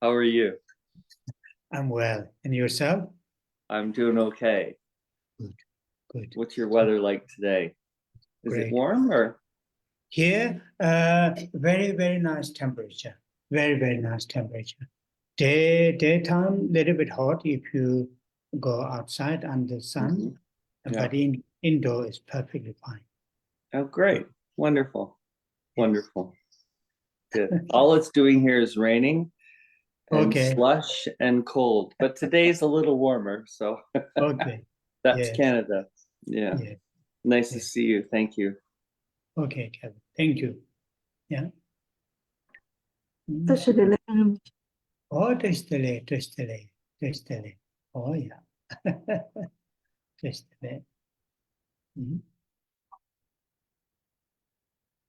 How are you? I'm well. And yourself? I'm doing okay. Good, good. What's your weather like today? Is Great. it warm or? Here, very, very nice temperature. Very, very nice temperature. Daytime, little bit hot if you go outside under the sun, Yeah. but indoor is perfectly fine. Oh, great. Wonderful. Yes. Wonderful. Good. All it's doing here is raining and Okay. slush and cold, but today's a little warmer, so Okay. that's Yes. Canada. Yeah. Yes. Nice to Yes. see you. Thank you. Okay, Kevin. Thank you. Yeah. Tashi lele. Oh, testele. Oh, yeah. Testele.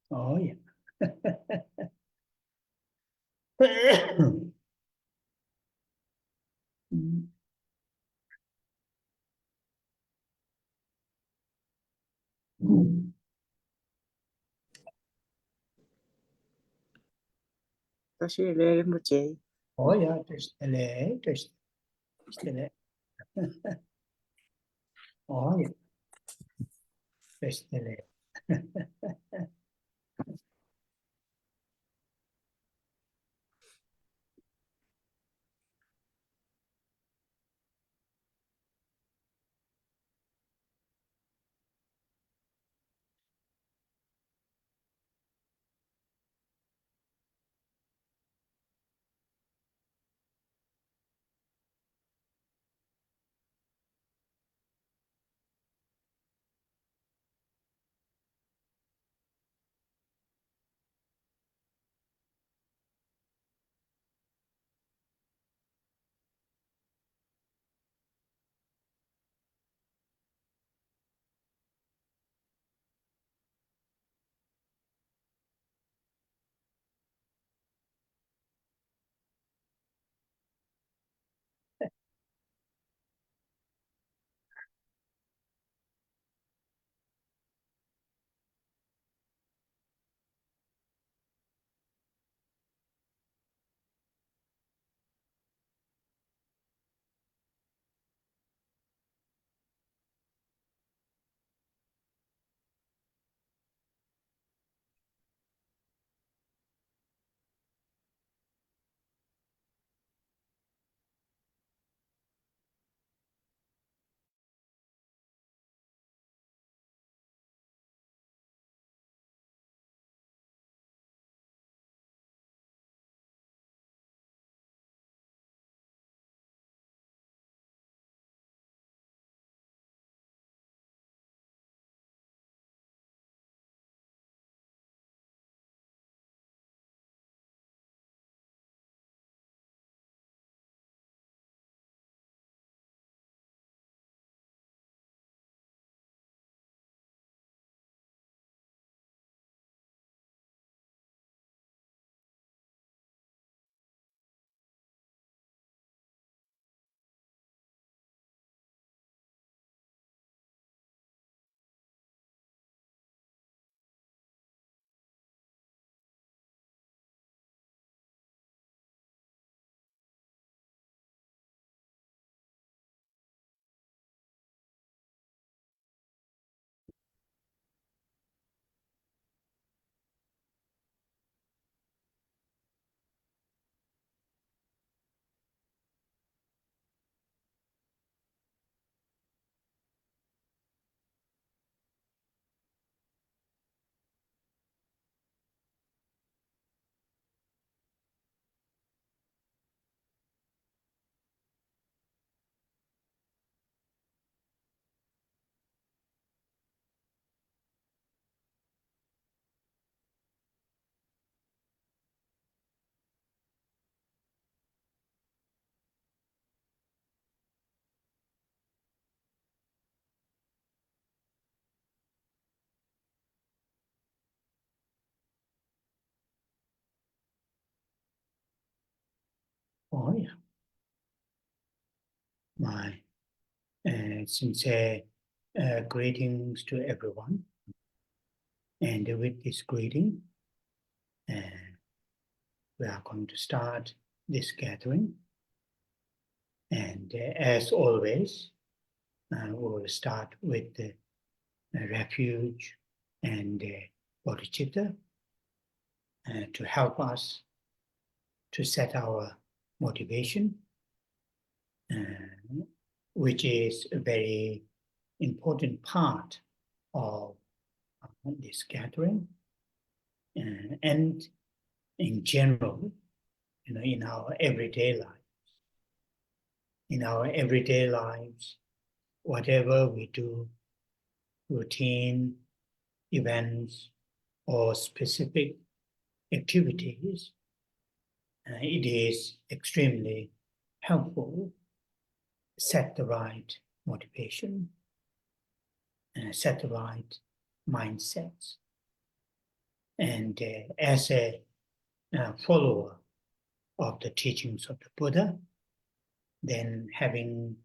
Oh, yeah. Tashi lele Rinpoche. Oh, yeah. Testele. Oh, yeah. Testele. Oh, yeah. My sincere greetings to everyone. And with this greeting, we are going to start this gathering. And as always, we will start with the refuge and bodhicitta to help us to set our motivation, which is a very important part of this gathering, and in general, in our everyday life. In our everyday lives, whatever we do, routine, events, or specific activities, it is extremely helpful to set the right motivation, set the right mindsets. And as a follower of the teachings of the Buddha, then having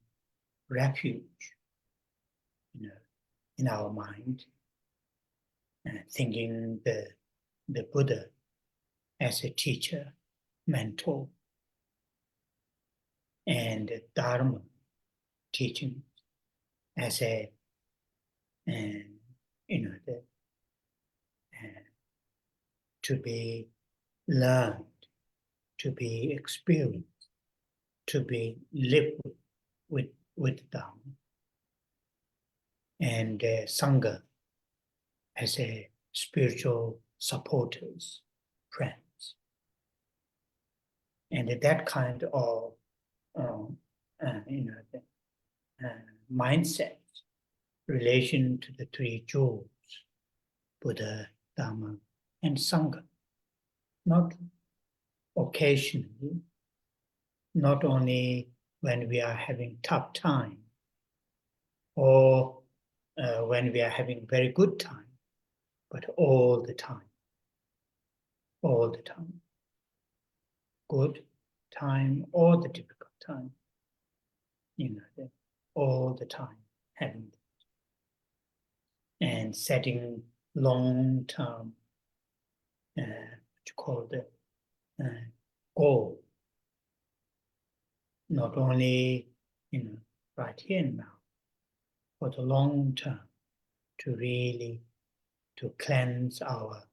refuge, in our mind, thinking the Buddha as a teacher, mentor, and Dharma teaching as a to be learned, to be experienced, to be lived with Dharma, and Sangha as a spiritual supporters, friends, and that kind of mindset, relation to the three jewels, Buddha, Dharma, and Sangha, not occasionally, not only when we are having tough time or when we are having very good time, but all the time, all the time, good time or the difficult time, all the time having that. And setting long-term, what you call the goal, not only right here and now, for the long term, to really to cleanse our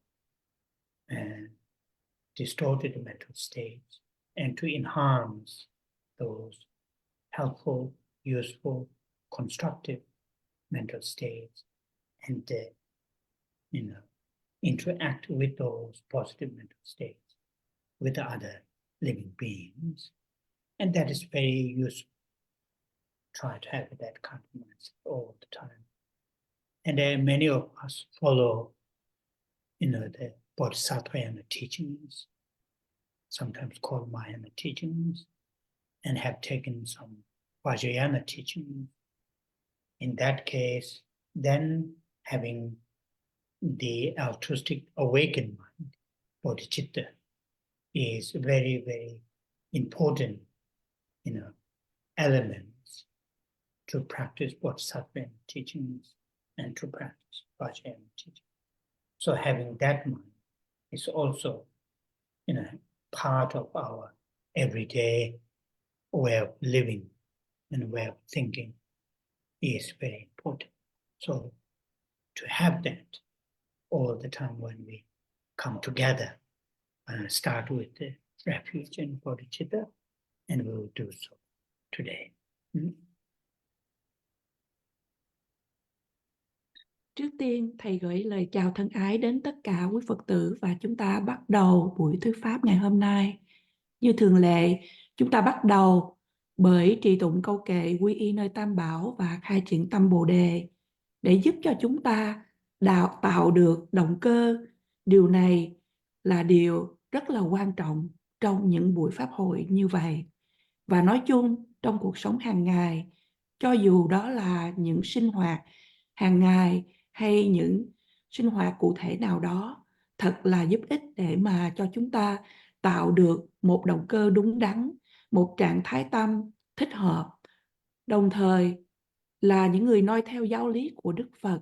distorted mental states and to enhance those helpful, useful, constructive mental states, and interact with those positive mental states with other living beings. And that is very useful. Try to have that kind of mindset all the time. And many of us follow, the Bodhisattva teachings, sometimes called Mahayana teachings, and have taken some Vajrayana teachings. In that case, then having the altruistic awakened mind, bodhicitta, is very, very important, elements to practice Bodhisattva teachings and to practice Vajrayana teachings. So having that mind is also, part of our everyday way of living and way of thinking is very important. So to have that all the time when we come together, start with the refuge and bodhicitta, and we will do so today. Trước tiên, Thầy gửi lời chào thân ái đến tất cả quý Phật tử và chúng ta bắt đầu buổi thuyết pháp ngày hôm nay. Như thường lệ, chúng ta bắt đầu bởi trì tụng câu kệ quy y nơi Tam Bảo và khai triển tâm Bồ Đề để giúp cho chúng ta tạo được động cơ. Điều này là điều rất là quan trọng trong những buổi pháp hội như vậy. Và nói chung, trong cuộc sống hàng ngày, cho dù đó là những sinh hoạt hàng ngày hay những sinh hoạt cụ thể nào đó, thật là giúp ích để mà cho chúng ta tạo được một động cơ đúng đắn, một trạng thái tâm thích hợp, đồng thời là những người noi theo giáo lý của Đức Phật.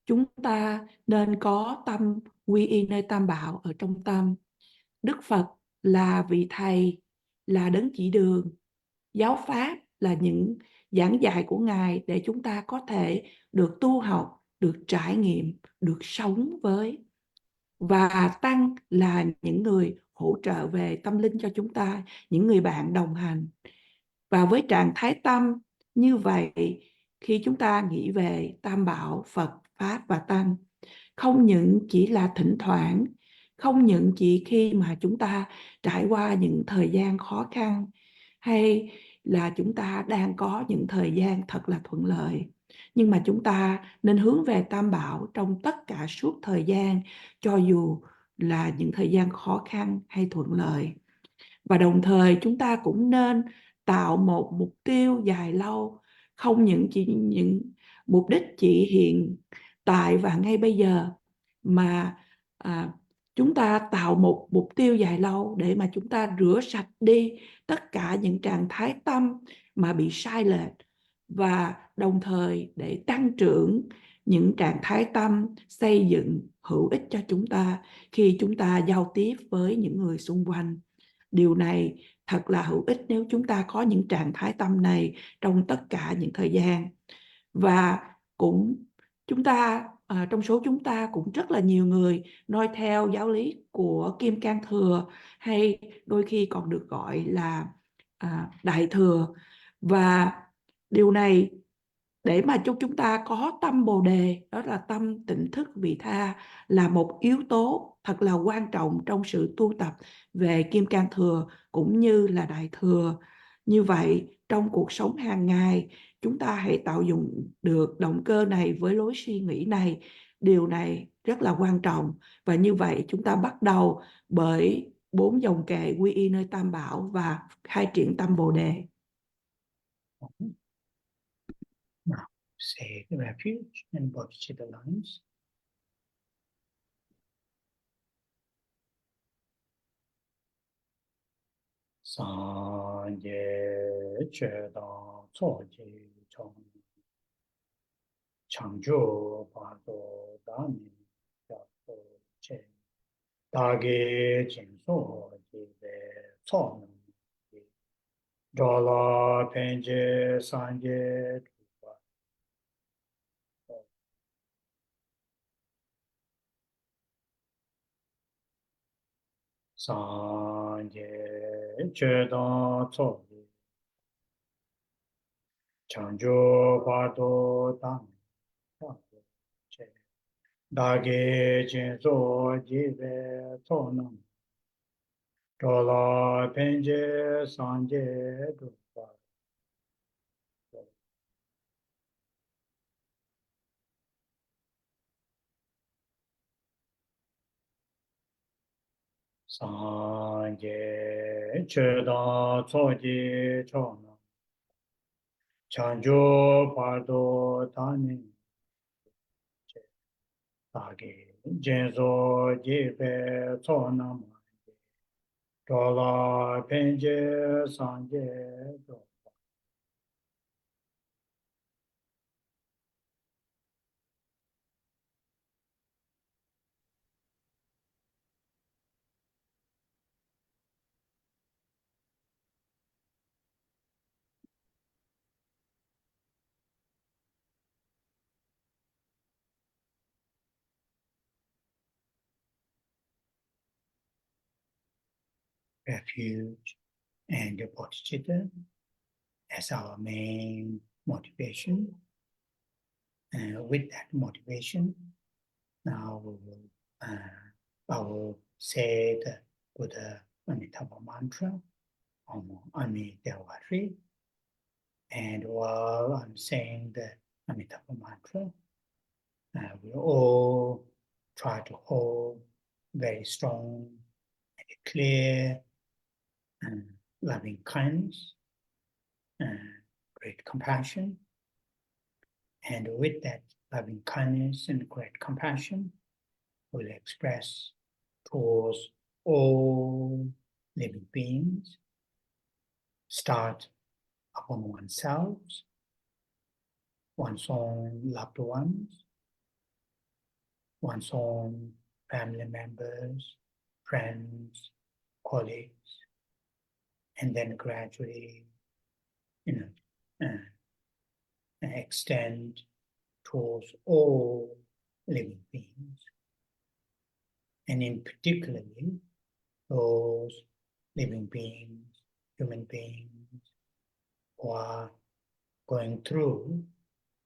Chúng ta nên có tâm quy y nơi Tam Bảo ở trong tâm. Đức Phật là vị Thầy là đấng chỉ đường, giáo pháp là những giảng dạy của Ngài để chúng ta có thể được tu học, được trải nghiệm, được sống với. Và tăng là những người hỗ trợ về tâm linh cho chúng ta, những người bạn đồng hành. Và với trạng thái tâm như vậy, khi chúng ta nghĩ về Tam Bảo, Phật, Pháp và Tăng, không những chỉ là thỉnh thoảng, không những chỉ khi mà chúng ta trải qua những thời gian khó khăn, hay là chúng ta đang có những thời gian thật là thuận lợi, nhưng mà chúng ta nên hướng về Tam Bảo trong tất cả suốt thời gian, cho dù là những thời gian khó khăn hay thuận lợi. Và đồng thời chúng ta cũng nên tạo một mục tiêu dài lâu, không những mục đích chỉ hiện tại và ngay bây giờ, mà chúng ta tạo một mục tiêu dài lâu để mà chúng ta rửa sạch đi tất cả những trạng thái tâm mà bị sai lệch, và đồng thời để tăng trưởng những trạng thái tâm xây dựng hữu ích cho chúng ta khi chúng ta giao tiếp với những người xung quanh. Điều này thật là hữu ích nếu chúng ta có những trạng thái tâm này trong tất cả những thời gian. Và cũng chúng ta trong số chúng ta cũng rất là nhiều người noi theo giáo lý của Kim Cang Thừa, hay đôi khi còn được gọi là Đại Thừa. Và điều này để mà chúng ta có tâm Bồ Đề, đó là tâm tỉnh thức vị tha, là một yếu tố thật là quan trọng trong sự tu tập về Kim Cang Thừa cũng như là Đại Thừa. Như vậy, trong cuộc sống hàng ngày, chúng ta hãy tạo dụng được động cơ này với lối suy nghĩ này. Điều này rất là quan trọng. Và như vậy, chúng ta bắt đầu bởi 4 dòng kệ quy y nơi Tam Bảo và khai triển tâm Bồ Đề. Now, say the refuge and bodhicitta lines. Sanje cheda choji chong changjo bado dani yato che dage jinso jibe chong Dala penje sanje tuwa sanje cheda choji chanjo bado dami yato che dage jinso jibe chonam Dala penje sanje tuwa Sanje cheda choji chonam chanjo pardo dani che dage jenzo jibe chonam dola penje sanje do. Refuge and the bodhicitta as our main motivation. With that motivation, now I will say the Buddha Amitabha mantra, Ami Devatri. And while I'm saying the Amitabha mantra, we all try to hold very strong and clear and loving kindness and great compassion. And with that loving kindness and great compassion, we'll express towards all living beings. Start upon oneself, one's own loved ones, one's own family members, friends, colleagues, and then gradually, extend towards all living beings, and in particularly those living beings, human beings, who are going through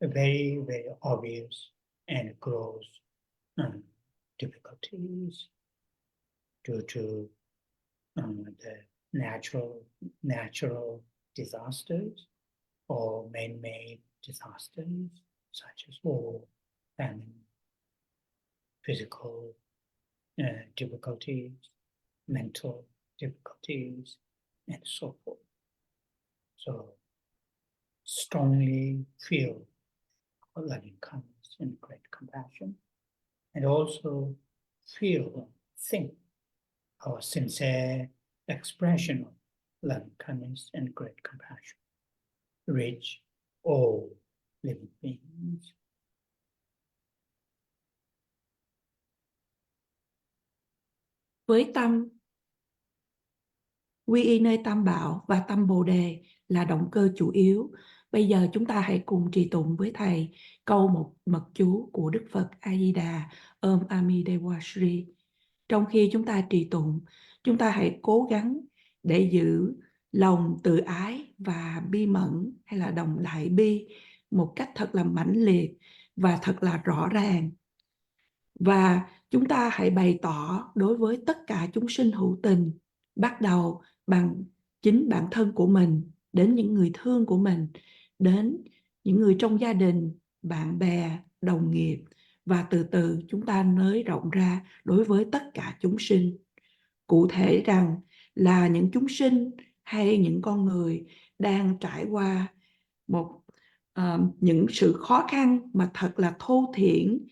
a very, very obvious and gross difficulties due to the natural disasters or man-made disasters such as war, famine, physical difficulties, mental difficulties, and so forth. So strongly feel loving kindness and great compassion, and also feel, think our sincere expression of loving kindness and great compassion reach all living beings. Với tâm quy y nơi Tam Bảo và tâm Bồ Đề là động cơ chủ yếu, bây giờ chúng ta hãy cùng trì tụng với Thầy câu một mật chú của Đức Phật A Di Đà Om Amideva Shri. Trong khi chúng ta trì tụng, chúng ta hãy cố gắng để giữ lòng từ ái và bi mẫn hay là đồng đại bi một cách thật là mãnh liệt và thật là rõ ràng. Và chúng ta hãy bày tỏ đối với tất cả chúng sinh hữu tình, bắt đầu bằng chính bản thân của mình, đến những người thương của mình, đến những người trong gia đình, bạn bè, đồng nghiệp, và từ từ chúng ta nới rộng ra đối với tất cả chúng sinh. Cụ thể rằng là những chúng sinh hay những con người đang trải qua những sự khó khăn mà thật là thô thiển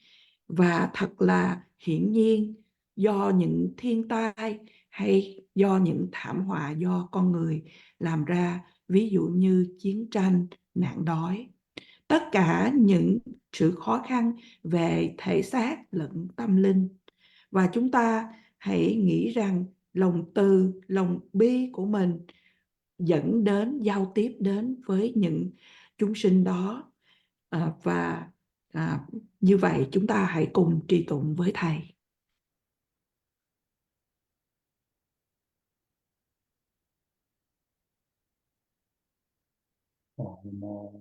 và thật là hiển nhiên do những thiên tai hay do những thảm họa do con người làm ra, ví dụ như chiến tranh, nạn đói. Tất cả những sự khó khăn về thể xác lẫn tâm linh. Và chúng ta hãy nghĩ rằng lòng từ, lòng bi của mình dẫn đến, giao tiếp đến với những chúng sinh đó. Như vậy chúng ta hãy cùng trì tụng với Thầy. Om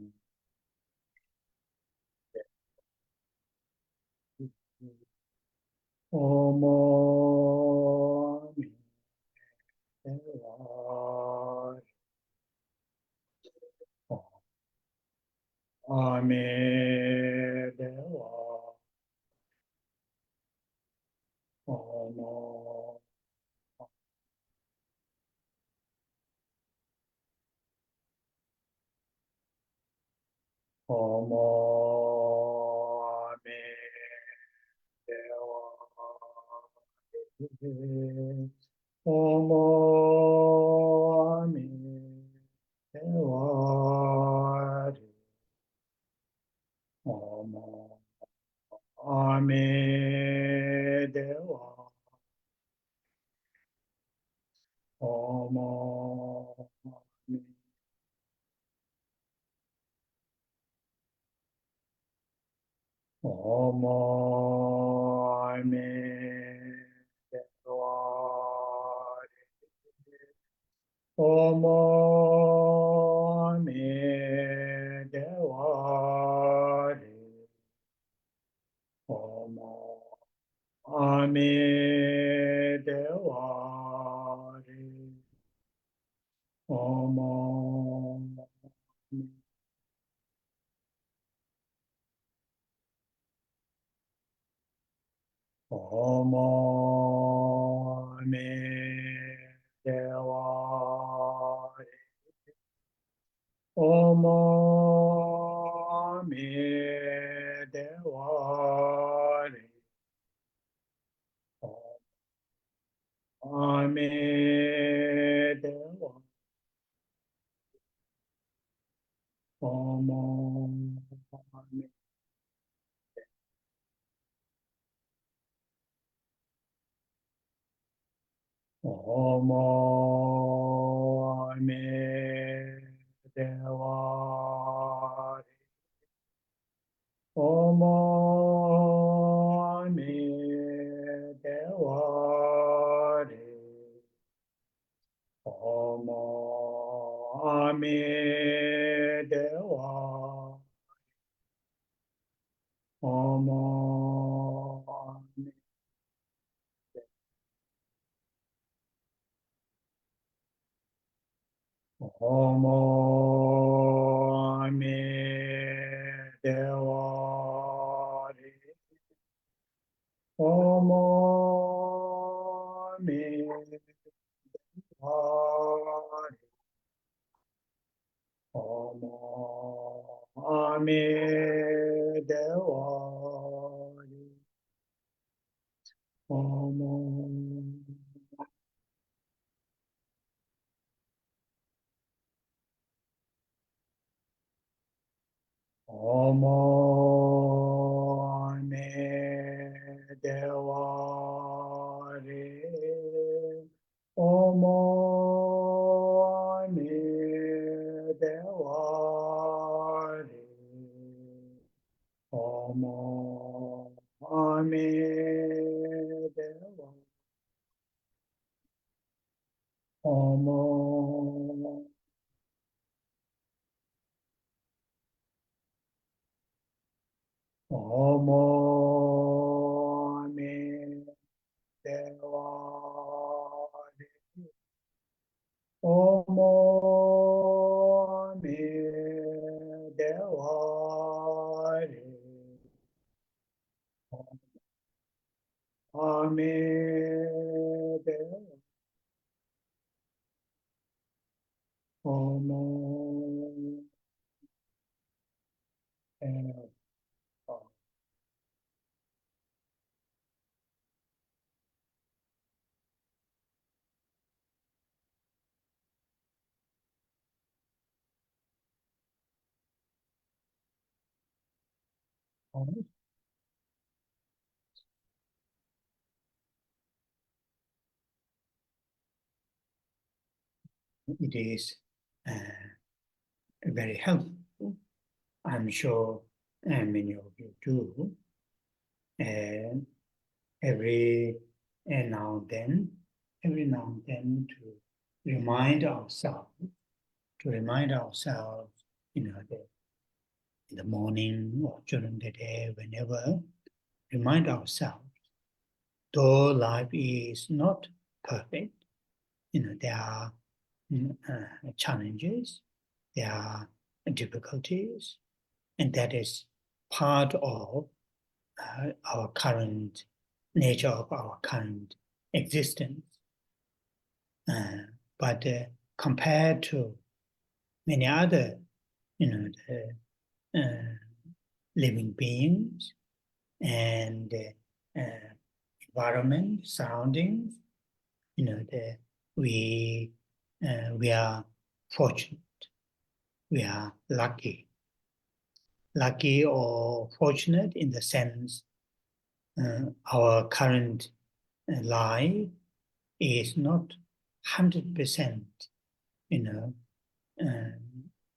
Amedewa. It is very helpful. I'm sure many of you do. And every now and then to remind ourselves, in the morning or during the day, whenever, remind ourselves, though life is not perfect, there are challenges, there are difficulties, and that is part of our current nature of our current existence. But compared to many other, living beings and environment, surroundings, we are fortunate, we are lucky or fortunate in the sense our current life is not 100%,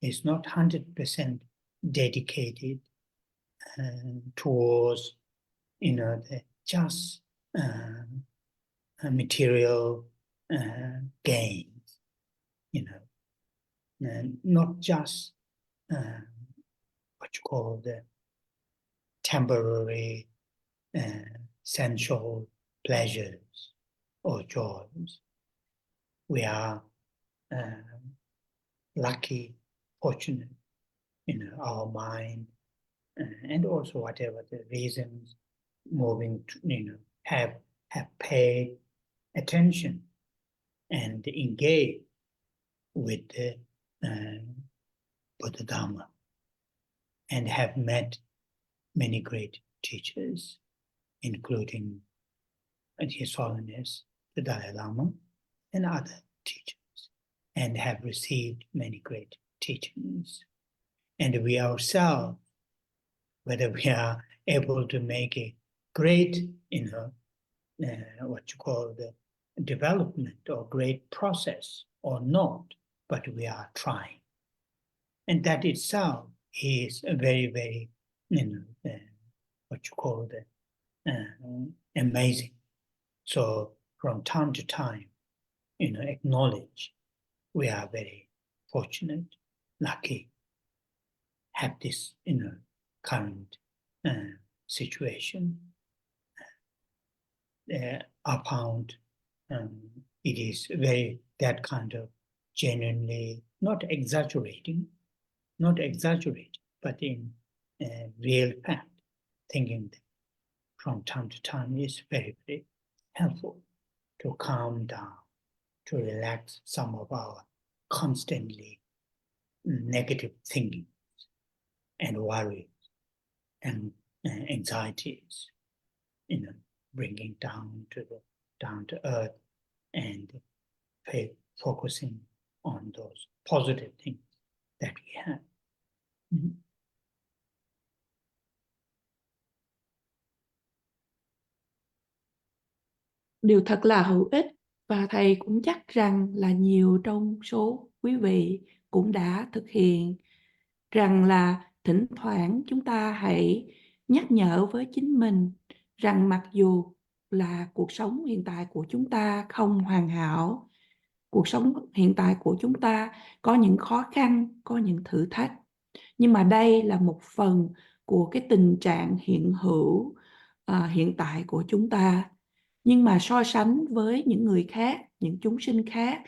is not 100% dedicated towards, the just material gains, and not just what you call the temporary sensual pleasures or joys. We are lucky, fortunate, our mind, and also whatever the reasons moving to, have paid attention and engage with the Buddha Dharma and have met many great teachers, including His Holiness the Dalai Lama and other teachers, and have received many great teachings. And we ourselves, whether we are able to make a great, what you call the development or great process or not, but we are trying. And that itself is a very, very, what you call the amazing. So from time to time, acknowledge we are very fortunate, lucky, have this, current situation. Upon it is very that kind of genuinely not exaggerating, but in real fact, thinking that from time to time is very, very helpful to calm down, to relax some of our constantly negative thinking and worries and anxieties, bringing down to earth and focusing on those positive things that we have. Điều thật là hữu ích, và thầy cũng chắc rằng là nhiều trong số quý vị cũng đã thực hiện, rằng là thỉnh thoảng chúng ta hãy nhắc nhở với chính mình rằng mặc dù là cuộc sống hiện tại của chúng ta không hoàn hảo, cuộc sống hiện tại của chúng ta có những khó khăn, có những thử thách, nhưng mà đây là một phần của cái tình trạng hiện hữu hiện tại của chúng ta. Nhưng mà so sánh với những người khác, những chúng sinh khác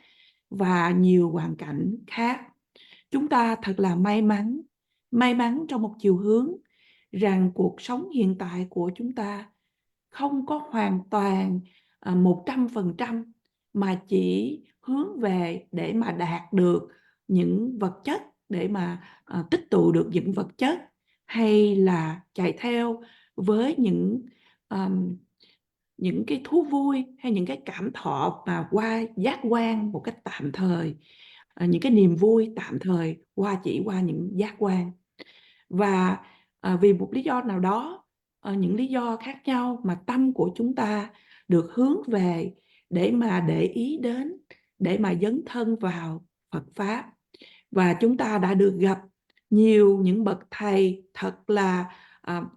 và nhiều hoàn cảnh khác, chúng ta thật là may mắn trong một chiều hướng rằng cuộc sống hiện tại của chúng ta không có hoàn toàn 100%, mà chỉ hướng về để mà đạt được những vật chất, để mà tích tụ được những vật chất, hay là chạy theo với những cái thú vui hay những cái cảm thọ mà qua giác quan một cách tạm thời, những cái niềm vui tạm thời chỉ qua những giác quan. Và vì một lý do nào đó, những lý do khác nhau mà tâm của chúng ta được hướng về để mà để ý đến, để mà dấn thân vào Phật Pháp. Và chúng ta đã được gặp nhiều những bậc thầy thật là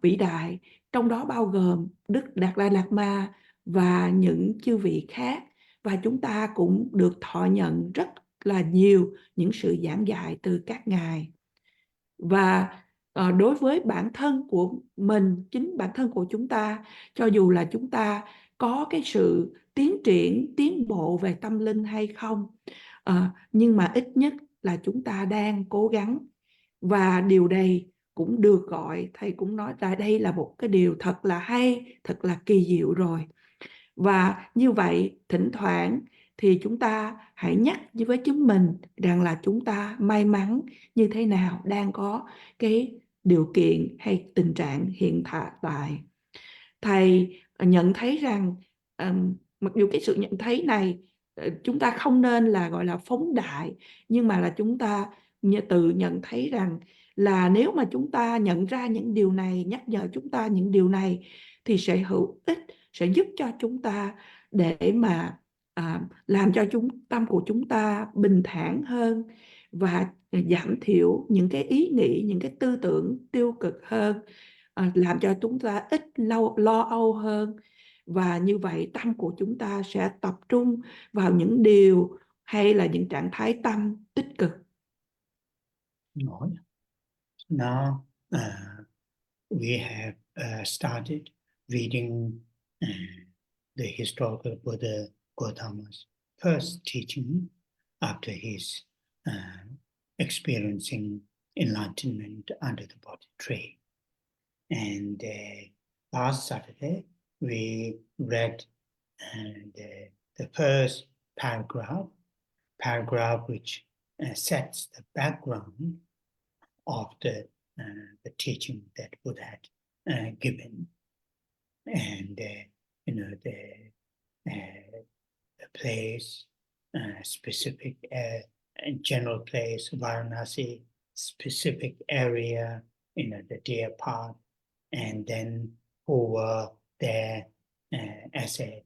vĩ đại, trong đó bao gồm Đức Đạt Lai Lạt Ma và những chư vị khác. Và chúng ta cũng được thọ nhận rất là nhiều những sự giảng dạy từ các ngài. Và đối với bản thân của mình, chính bản thân của chúng ta, cho dù là chúng ta có cái sự tiến bộ về tâm linh hay không, nhưng mà ít nhất là chúng ta đang cố gắng. Và điều này cũng được gọi, thầy cũng nói là đây là một cái điều thật là hay, thật là kỳ diệu rồi. Và như vậy, thỉnh thoảng thì chúng ta hãy nhắc với chính mình rằng là chúng ta may mắn như thế nào, đang có cái điều kiện hay tình trạng hiện tại. Thầy nhận thấy rằng mặc dù cái sự nhận thấy này chúng ta không nên là gọi là phóng đại, nhưng mà là chúng ta tự nhận thấy rằng là nếu mà chúng ta nhận ra những điều này, nhắc nhở chúng ta những điều này, thì sẽ hữu ích, sẽ giúp cho chúng ta để mà làm cho tâm của chúng ta bình thản hơn và giảm thiểu những cái ý nghĩ, những cái tư tưởng tiêu cực hơn, làm cho chúng ta ít lo âu hơn. Và như vậy tâm của chúng ta sẽ tập trung vào những điều hay là những trạng thái tâm tích cực. Now we have started reading the historical Buddha Gautama's first teaching after his experiencing enlightenment under the Bodhi tree. And last Saturday we read the first paragraph which sets the background of the teaching that Buddha had given, and the place, specific general place, Varanasi, specific area, the deer path, and then who were there as a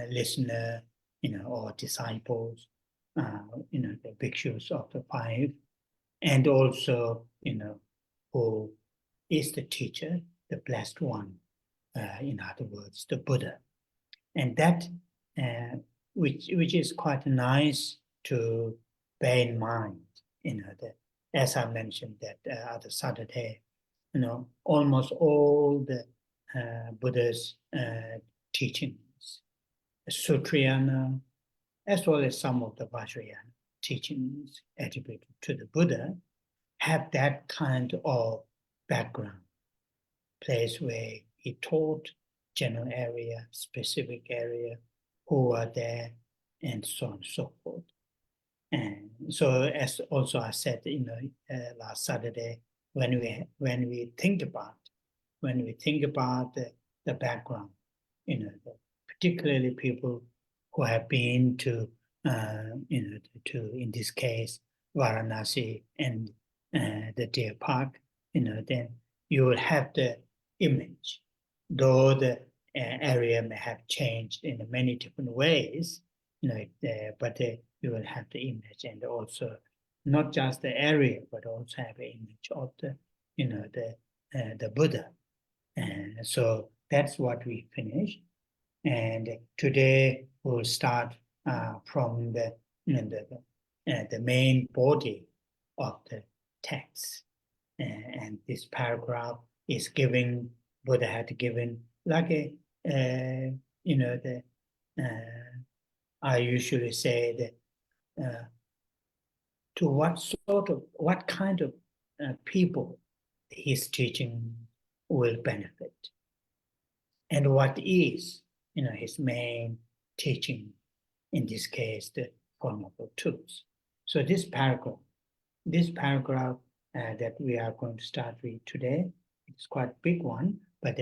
listener, or disciples, the bhikshus of the five, and also, who is the teacher, the blessed one, in other words, the Buddha. And that, which is quite nice to bear in mind, that as I mentioned that other Saturday, almost all the Buddha's teachings, Sutrayana, as well as some of the Vajrayana teachings attributed to the Buddha, have that kind of background, place where he taught, general area, specific area, who are there, and so on and so forth. And so, as also I said, last Saturday, when we think about the background, particularly people who have been to, in this case, Varanasi and the Deer Park, then you will have the image, though the area may have changed in many different ways, but you will have the image, and also not just the area, but also have an image of the Buddha. And so that's what we finished. And today we'll start from the main body of the text. And this paragraph is giving, Buddha had given like a, I usually say that to what kind of people his teaching will benefit, and what is, his main teaching, in this case, the Four Noble Truths. So this paragraph that we are going to start with today, it's quite a big one, but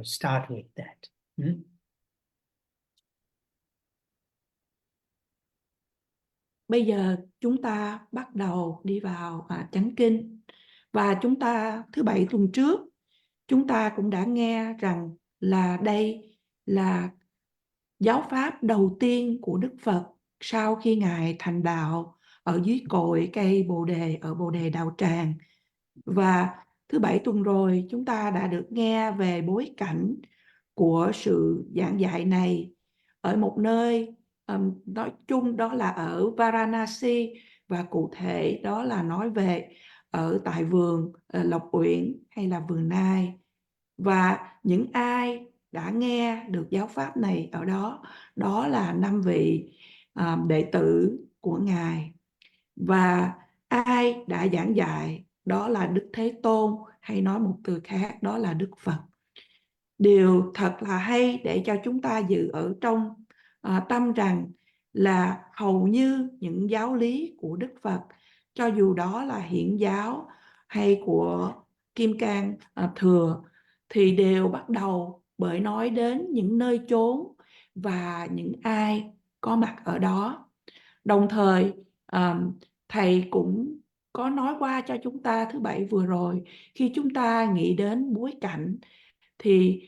start with that. Bây giờ chúng ta bắt đầu đi vào chánh kinh. Và chúng ta thứ Bảy tuần trước, chúng ta cũng đã nghe rằng là đây là giáo pháp đầu tiên của Đức Phật sau khi Ngài thành đạo ở dưới cội cây Bồ Đề ở Bồ Đề Đạo Tràng. Và thứ Bảy tuần rồi chúng ta đã được nghe về bối cảnh của sự giảng dạy này ở một nơi nói chung đó là ở Varanasi, và cụ thể đó là nói về ở tại vườn Lộc Uyển hay là vườn Nai. Và những ai đã nghe được giáo pháp này ở đó, đó là 5 vị đệ tử của Ngài. Và ai đã giảng dạy, đó là Đức Thế Tôn, hay nói một từ khác đó là Đức Phật. Điều thật là hay để cho chúng ta giữ ở trong tâm rằng là hầu như những giáo lý của Đức Phật, cho dù đó là hiển giáo hay của Kim Cang Thừa, thì đều bắt đầu bởi nói đến những nơi chốn và những ai có mặt ở đó. Đồng thời thầy cũng có nói qua cho chúng ta thứ Bảy vừa rồi, khi chúng ta nghĩ đến bối cảnh thì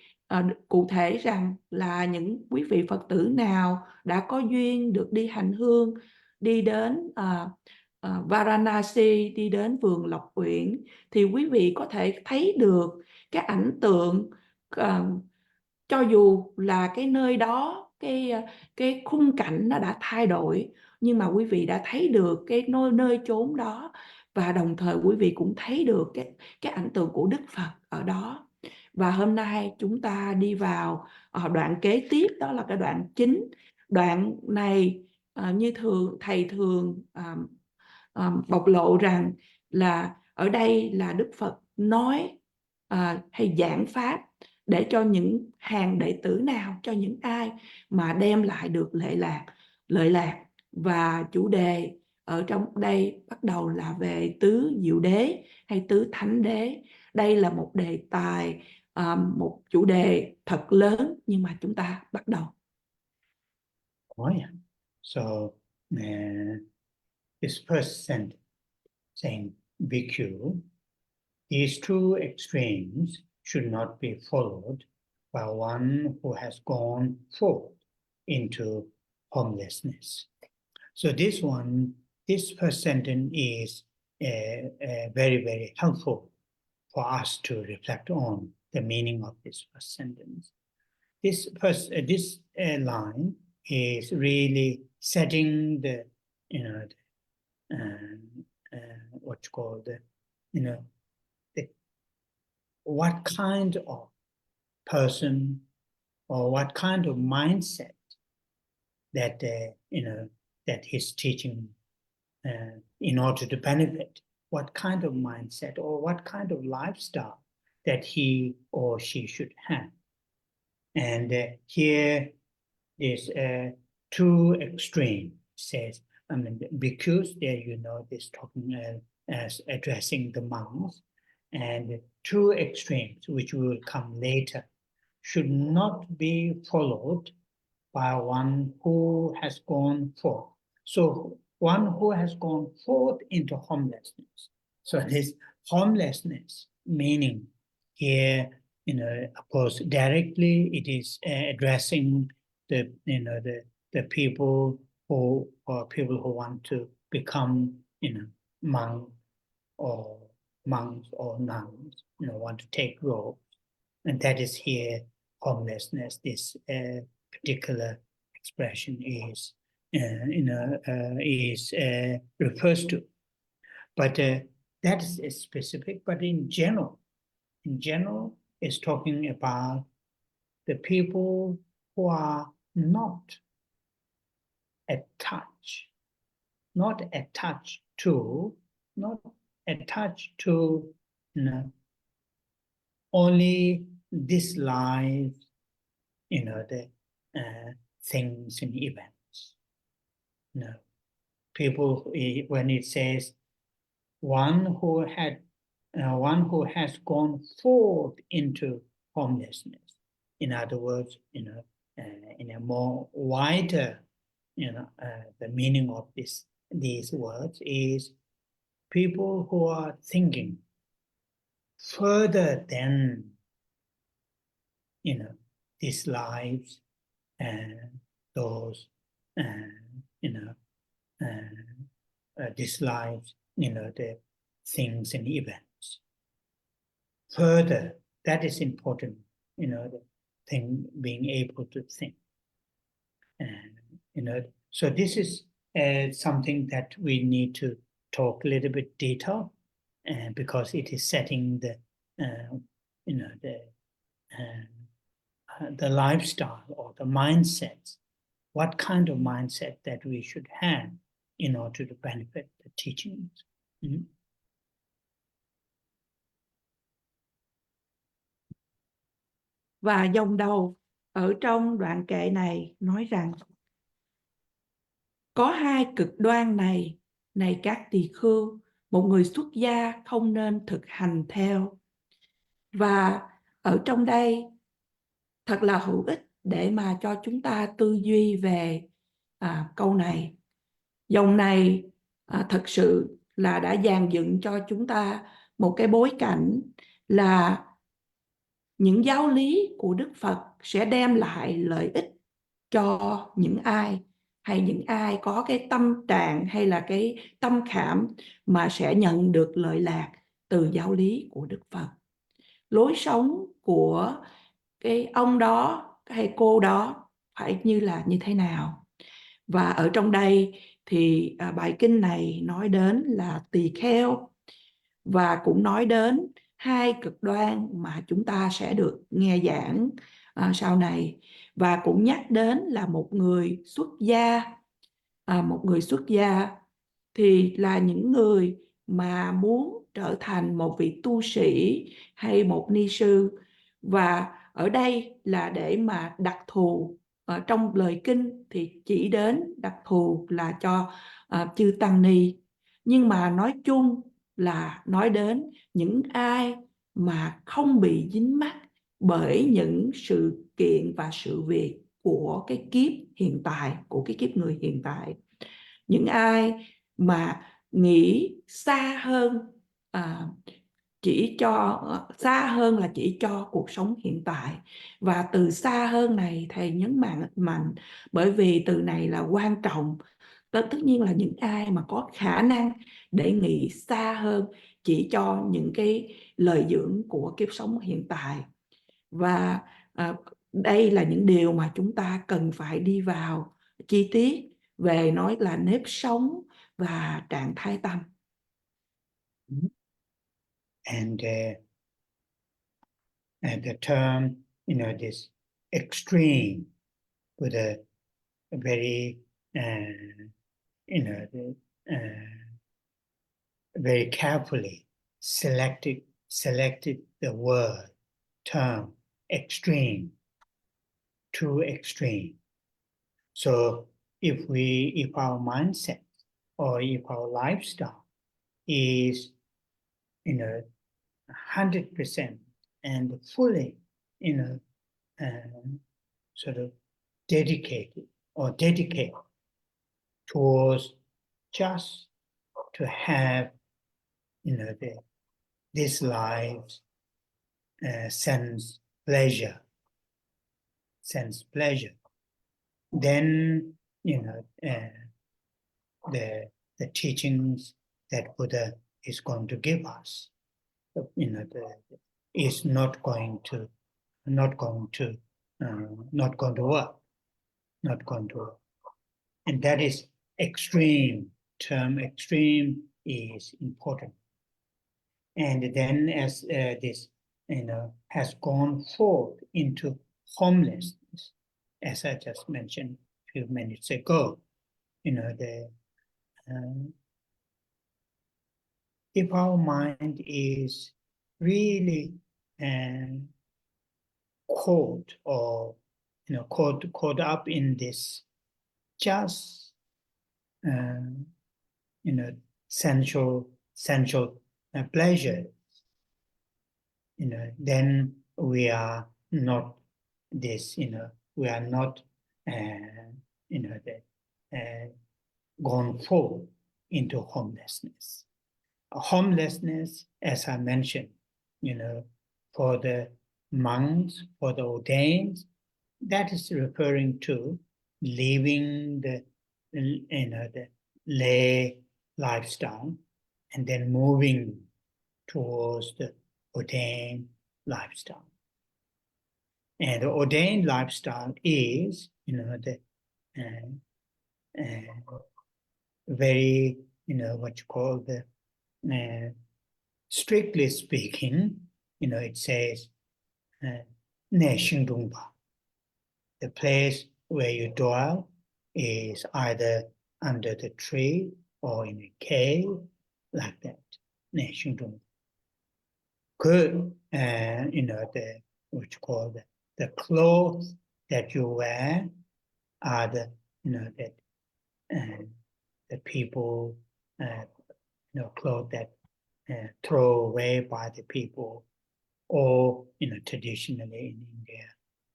cụ thể rằng là những quý vị Phật tử nào đã có duyên được đi hành hương, đi đến Varanasi, đi đến vườn Lộc Uyển, thì quý vị có thể thấy được cái ảnh tượng, cho dù là cái nơi đó, cái khung cảnh nó đã thay đổi, nhưng mà quý vị đã thấy được cái nơi chốn đó, và đồng thời quý vị cũng thấy được cái ảnh tượng của Đức Phật ở đó. Và hôm nay chúng ta đi vào đoạn kế tiếp, đó là cái đoạn chính. Đoạn này như thầy thường bộc lộ rằng là ở đây là Đức Phật nói hay giảng pháp để cho những hàng đệ tử nào, cho những ai mà đem lại được lợi lạc. Và chủ đề ở trong đây bắt đầu là về tứ diệu đế hay tứ thánh đế. Đây là một đề tài, một chủ đề thật lớn, nhưng mà chúng ta bắt đầu. So this first sentence saying, Bhikkhu, these two extremes should not be followed by one who has gone forth into homelessness. So this first sentence is very, very helpful for us to reflect on the meaning of this first sentence. This line is really setting the what you call what kind of person or what kind of mindset that that he's teaching in order to benefit, what kind of mindset or what kind of lifestyle that he or she should have. And here is two extreme. Says, because there this talking as addressing the monks, and two extremes which will come later should not be followed by one who has gone forth. So one who has gone forth into homelessness. So this homelessness meaning here, of course, directly it is addressing the people who want to become monks or nuns, want to take robes, and that is here homelessness. This particular expression is refers to, but that is specific. But in general, is talking about the people who are not attached to only this life, the things and events. No, people, when it says one who has gone forth into homelessness, in other words, in a more wider, the meaning of these words is people who are thinking further than these lives and those these lives, the things and events. Further, that is important, the thing, being able to think. And so this is something that we need to talk a little bit detail, because it is setting the lifestyle or the mindset, what kind of mindset that we should have in order to benefit the teachings. Và dòng đầu ở trong đoạn kệ này nói rằng có hai cực đoan này các tỳ khưu, một người xuất gia không nên thực hành theo. Và ở trong đây thật là hữu ích để mà cho chúng ta tư duy về câu này. Dòng này thật sự là đã dàn dựng cho chúng ta một cái bối cảnh là những giáo lý của Đức Phật sẽ đem lại lợi ích cho những ai có cái tâm trạng hay là cái tâm khảm mà sẽ nhận được lợi lạc từ giáo lý của Đức Phật. Lối sống của cái ông đó hay cô đó phải như thế nào? Và ở trong đây thì bài kinh này nói đến là tỳ kheo, và cũng nói đến hai cực đoan mà chúng ta sẽ được nghe giảng sau này, và cũng nhắc đến là một người xuất gia thì là những người mà muốn trở thành một vị tu sĩ hay một ni sư. Và ở đây là để mà đặc thù, trong lời kinh thì chỉ đến đặc thù là cho chư tăng ni, nhưng mà nói chung là nói đến những ai mà không bị dính mắc bởi những sự kiện và sự việc của cái kiếp hiện tại, của cái kiếp người hiện tại. Những ai mà nghĩ xa hơn, xa hơn là chỉ cho cuộc sống hiện tại. Và từ xa hơn này thầy nhấn mạnh bởi vì từ này là quan trọng. Tất nhiên là những ai mà có khả năng để nghĩ xa hơn chỉ cho những cái lời dưỡng của kiếp sống hiện tại. Và đây là những điều mà chúng ta cần phải đi vào chi tiết về nói là nếp sống, và trạng thái tâm. And the term, this extreme with a very, very carefully selected the word term extreme, too extreme. So if our mindset or if our lifestyle is 100% and fully sort of dedicate towards just to have this life's sense pleasure, then the teachings that Buddha is going to give us, is not going to work. And that is extreme. Term extreme is important. And then as this has gone forth into homelessness, as I just mentioned a few minutes ago, if our mind is really caught up in this just sensual pleasure, then we are not this, we are not gone forth into homelessness. Homelessness, as I mentioned, for the monks, for the ordained, that is referring to leaving the lay lifestyle and then moving towards the ordained lifestyle. And the ordained lifestyle is, very, what you call the, strictly speaking, it says, the place where you dwell is either under the tree or in a cave, like that. Good, what you call the clothes that you wear are the, that the people, clothes that throw away by the people, or traditionally in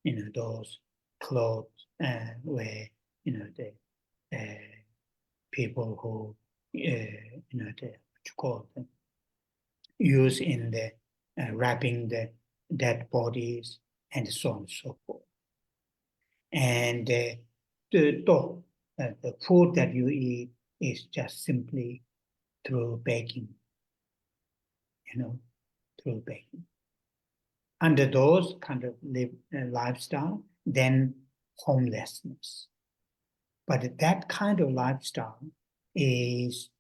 India, those clothes where the people who what you call them, use in the wrapping the dead bodies and so on and so forth. And the food that you eat is just simply through baking, through baking. Under those kind of lifestyle, then homelessness. But that kind of lifestyle is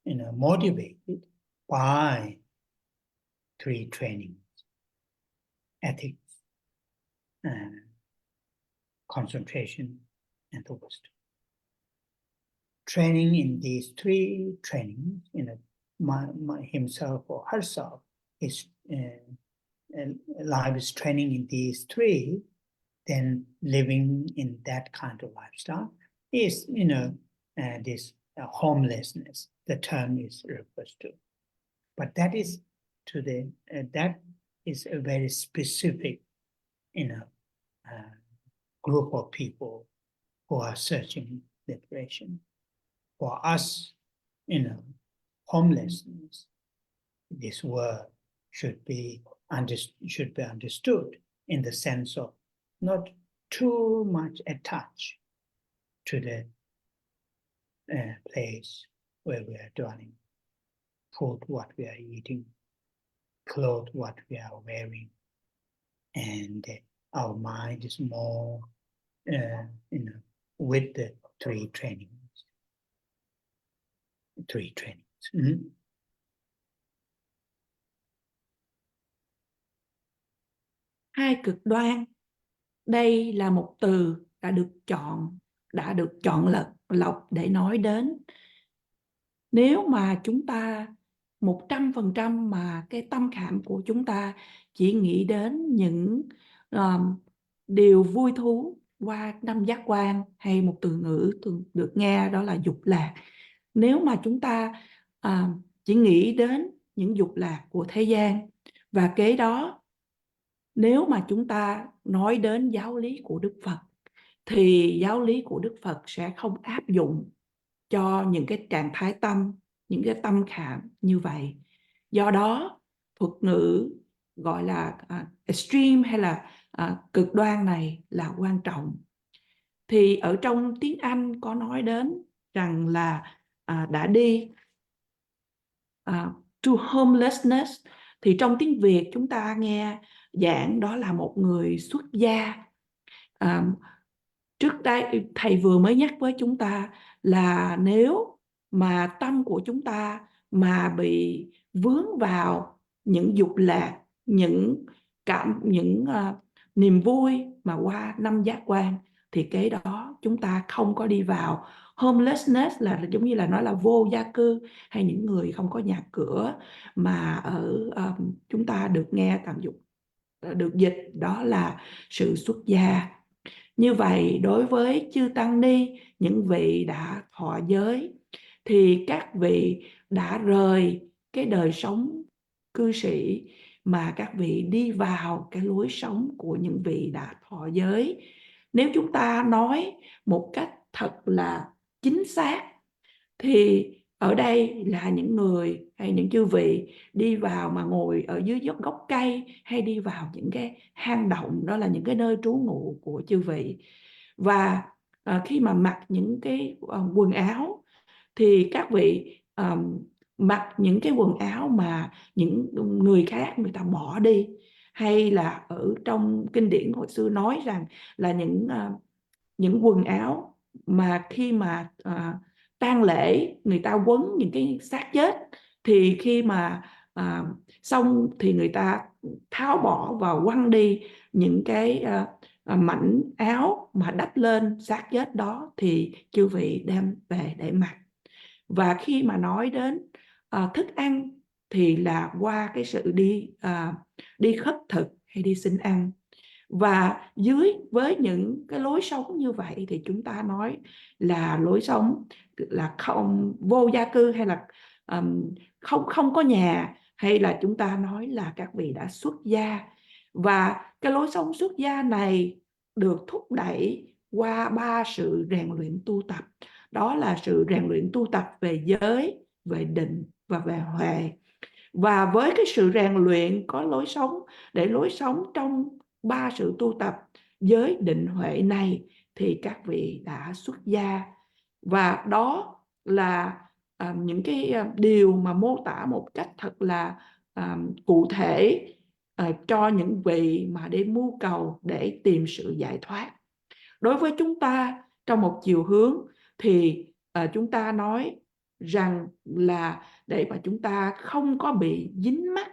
motivated by three trainings: ethics, concentration, and the wisdom. Training in these three trainings, himself or herself is life is training in these three, then living in that kind of lifestyle is, this homelessness, the term is refers to. But that is that is a very specific, group of people who are searching liberation. For us, homelessness, this word should be understood in the sense of not too much attached to the place where we are dwelling, food, what we are eating, clothes, what we are wearing, and our mind is more, with the three trainings. three trainings. Hai cực đoan, đây là một từ đã được chọn lọc để nói đến. Nếu mà chúng ta 100% mà cái tâm khảm của chúng ta chỉ nghĩ đến những điều vui thú qua năm giác quan, hay một từ ngữ thường được nghe đó là dục lạc. Nếu mà chúng ta chỉ nghĩ đến những dục lạc của thế gian, và kế đó nếu mà chúng ta nói đến giáo lý của Đức Phật, thì giáo lý của Đức Phật sẽ không áp dụng cho những cái trạng thái tâm, những cái tâm khảm như vậy. Do đó, thuật ngữ gọi là extreme hay là cực đoan này là quan trọng. Thì ở trong tiếng Anh có nói đến rằng là đã đi to homelessness, thì trong tiếng Việt chúng ta nghe giảng đó là một người xuất gia. Trước đây thầy vừa mới nhắc với chúng ta là nếu mà tâm của chúng ta mà bị vướng vào những dục lạc, những niềm vui mà qua năm giác quan, thì cái đó chúng ta không có đi vào homelessness, là giống như là nói là vô gia cư, hay những người không có nhà cửa, mà ở chúng ta được nghe tạm dụng được dịch đó là sự xuất gia. Như vậy đối với chư tăng ni, những vị đã thọ giới, thì các vị đã rời cái đời sống cư sĩ mà các vị đi vào cái lối sống của những vị đã thọ giới. Nếu chúng ta nói một cách thật là chính xác, thì ở đây là những người hay những chư vị đi vào mà ngồi ở dưới gốc cây, hay đi vào những cái hang động, đó là những cái nơi trú ngụ của chư vị. Và khi mà mặc những cái quần áo, thì các vị mặc những cái quần áo mà những người khác người ta bỏ đi, hay là ở trong kinh điển hồi xưa nói rằng là những quần áo mà khi mà tang lễ người ta quấn những cái xác chết, thì khi mà xong thì người ta tháo bỏ và quăng đi những cái mảnh áo mà đắp lên xác chết đó, thì chư vị đem về để mặc. Và khi mà nói đến thức ăn, thì là qua cái sự đi khất thực hay đi xin ăn. Và với những cái lối sống như vậy, thì chúng ta nói là lối sống là không vô gia cư, hay là không có nhà, hay là chúng ta nói là các vị đã xuất gia. Và cái lối sống xuất gia này được thúc đẩy qua 3 sự rèn luyện tu tập. Đó là sự rèn luyện tu tập về giới, về định và về huệ. Và với cái sự rèn luyện có lối sống, để lối sống trong 3 sự tu tập giới, định, huệ này, thì các vị đã xuất gia. Và đó là những cái điều mà mô tả một cách thật là cụ thể cho những vị mà để mưu cầu, để tìm sự giải thoát. Đối với chúng ta trong một chiều hướng, thì chúng ta nói rằng là để mà chúng ta không có bị dính mắc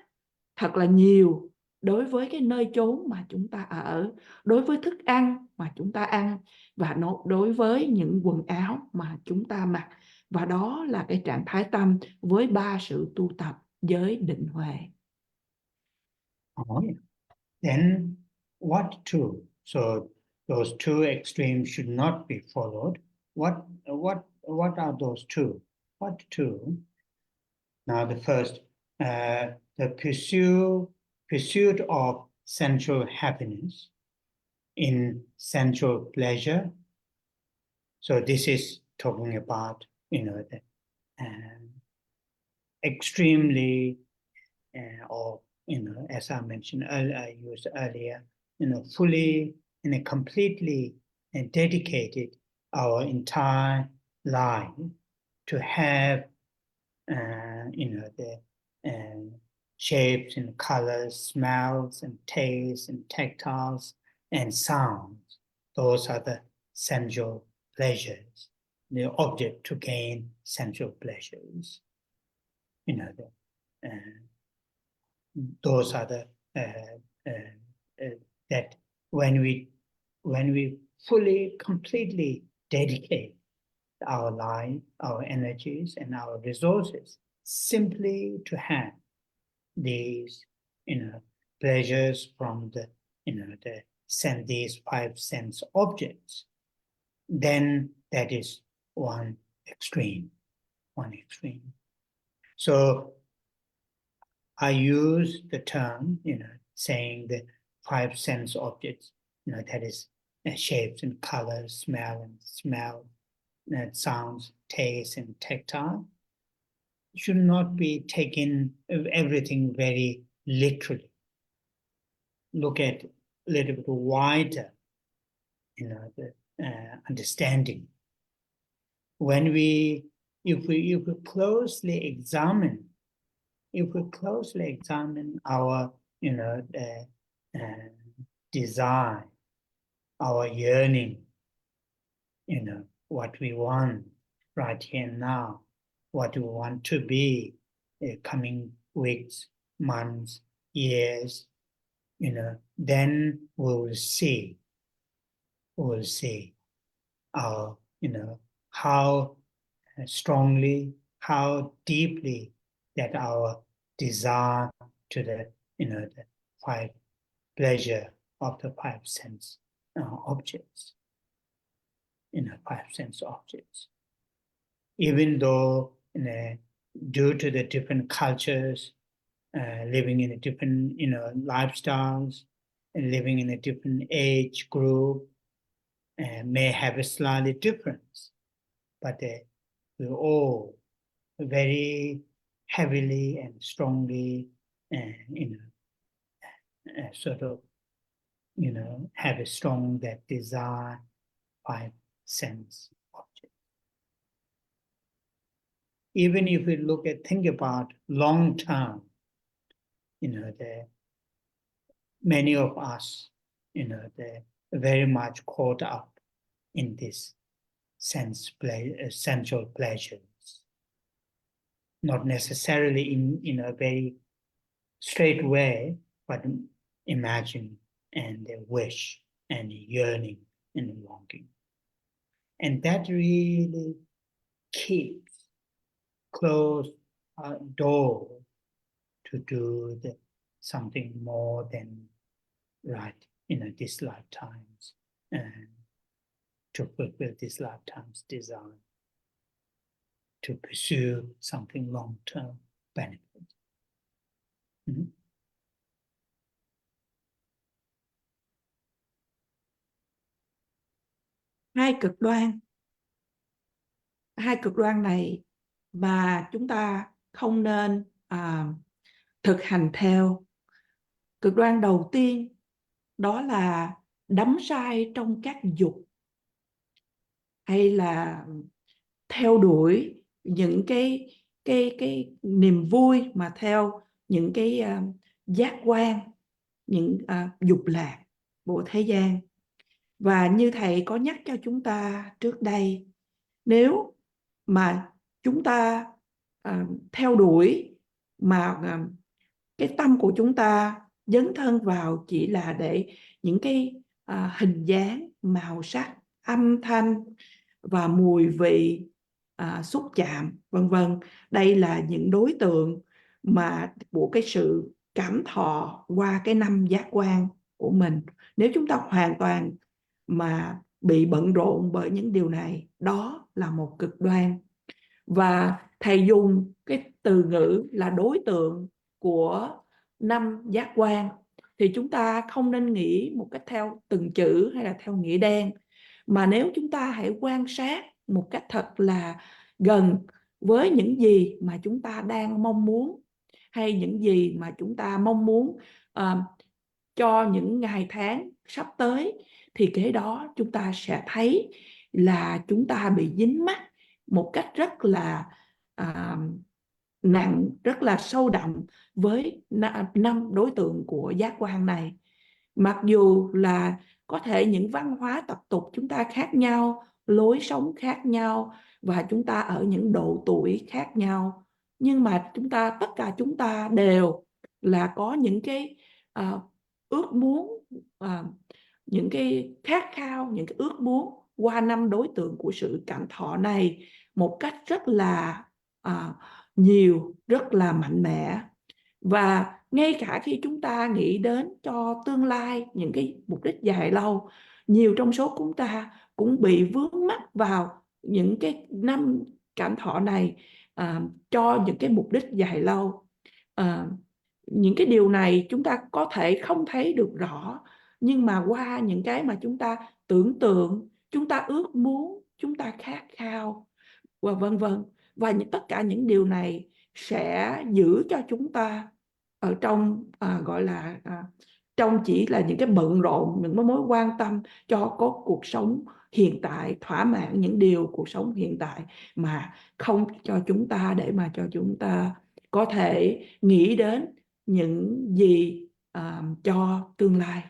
thật là nhiều đối với cái nơi chốn mà chúng ta ở, đối với thức ăn mà chúng ta ăn, và đối với những quần áo mà chúng ta mặc. Và đó là cái trạng thái tâm với 3 sự tu tập giới, định, huệ. Then what two? So those two extremes should not be followed. What are those two? What two? Now the first, the pursuit of sensual happiness in sensual pleasure. So this is talking about, the extremely, or as I mentioned earlier, I used earlier, fully and completely dedicated our entire life to have, the shapes and colors, smells and tastes and tactiles and sounds. Those are the sensual pleasures. the object to gain sensual pleasures. You know, those are the that when we fully, completely dedicate our life, our energies, and our resources simply to have these, pleasures from the, these 5 sense objects, then that is one extreme. So I use the term, saying the 5 sense objects, that is shapes and colors, smell, sounds, taste, and tactile, should not be taken everything very literally. Look at a little bit wider, the understanding. If we closely examine, our, desire, our yearning, what we want right here and now, what we want to be coming weeks, months, years, then we'll see our, how strongly, how deeply that our desire to the, the 5 pleasure of the 5 sense objects, 5 sense objects. Even though, due to the different cultures, living in a different, lifestyles, and living in a different age group, may have a slightly difference, but we all very heavily and strongly, sort of, have a strong that desire 5 sense objects. Even if we think about long term, many of us, they're very much caught up in this sensual pleasures. Not necessarily in a very straight way, but imagine and wish and yearning and longing. And that really keeps closed door to do something more than right in this lifetime's, and to fulfill this lifetime's desire, to pursue something long-term benefit. Mm-hmm. Hai cực đoan này mà chúng ta không nên thực hành theo. Cực đoan đầu tiên đó là đắm say trong các dục, hay là theo đuổi những cái niềm vui mà theo những cái giác quan, những dục lạc của thế gian. Và như thầy có nhắc cho chúng ta trước đây, nếu mà chúng ta theo đuổi mà cái tâm của chúng ta dấn thân vào chỉ là để những cái hình dáng, màu sắc, âm thanh và mùi vị, xúc chạm, vân vân. Đây là những đối tượng mà của cái sự cảm thọ qua cái 5 giác quan của mình. Nếu chúng ta hoàn toàn mà bị bận rộn bởi những điều này, đó là một cực đoan. Và thầy dùng cái từ ngữ là đối tượng của 5 giác quan, thì chúng ta không nên nghĩ một cách theo từng chữ hay là theo nghĩa đen, mà nếu chúng ta hãy quan sát một cách thật là gần với những gì mà chúng ta đang mong muốn, hay những gì mà chúng ta mong muốn cho những ngày tháng sắp tới, thì cái đó chúng ta sẽ thấy là chúng ta bị dính mắc một cách rất là nặng, rất là sâu đậm với 5 đối tượng của giác quan này. Mặc dù là có thể những văn hóa tập tục chúng ta khác nhau, lối sống khác nhau và chúng ta ở những độ tuổi khác nhau. Nhưng mà tất cả chúng ta đều là có những cái ước muốn, những cái khát khao, những cái ước muốn qua 5 đối tượng của sự cảm thọ này một cách rất là nhiều, rất là mạnh mẽ. Và ngay cả khi chúng ta nghĩ đến cho tương lai, những cái mục đích dài lâu, nhiều trong số chúng ta cũng bị vướng mắc vào những cái 5 cảm thọ này cho những cái mục đích dài lâu. Những cái điều này chúng ta có thể không thấy được rõ, nhưng mà qua những cái mà chúng ta tưởng tượng, chúng ta ước muốn, chúng ta khát khao và vân vân, và tất cả những điều này sẽ giữ cho chúng ta ở trong gọi là trong chỉ là những cái bận rộn, những mối quan tâm cho có cuộc sống hiện tại, thỏa mãn những điều cuộc sống hiện tại, mà không cho chúng ta để mà cho chúng ta có thể nghĩ đến những gì cho tương lai.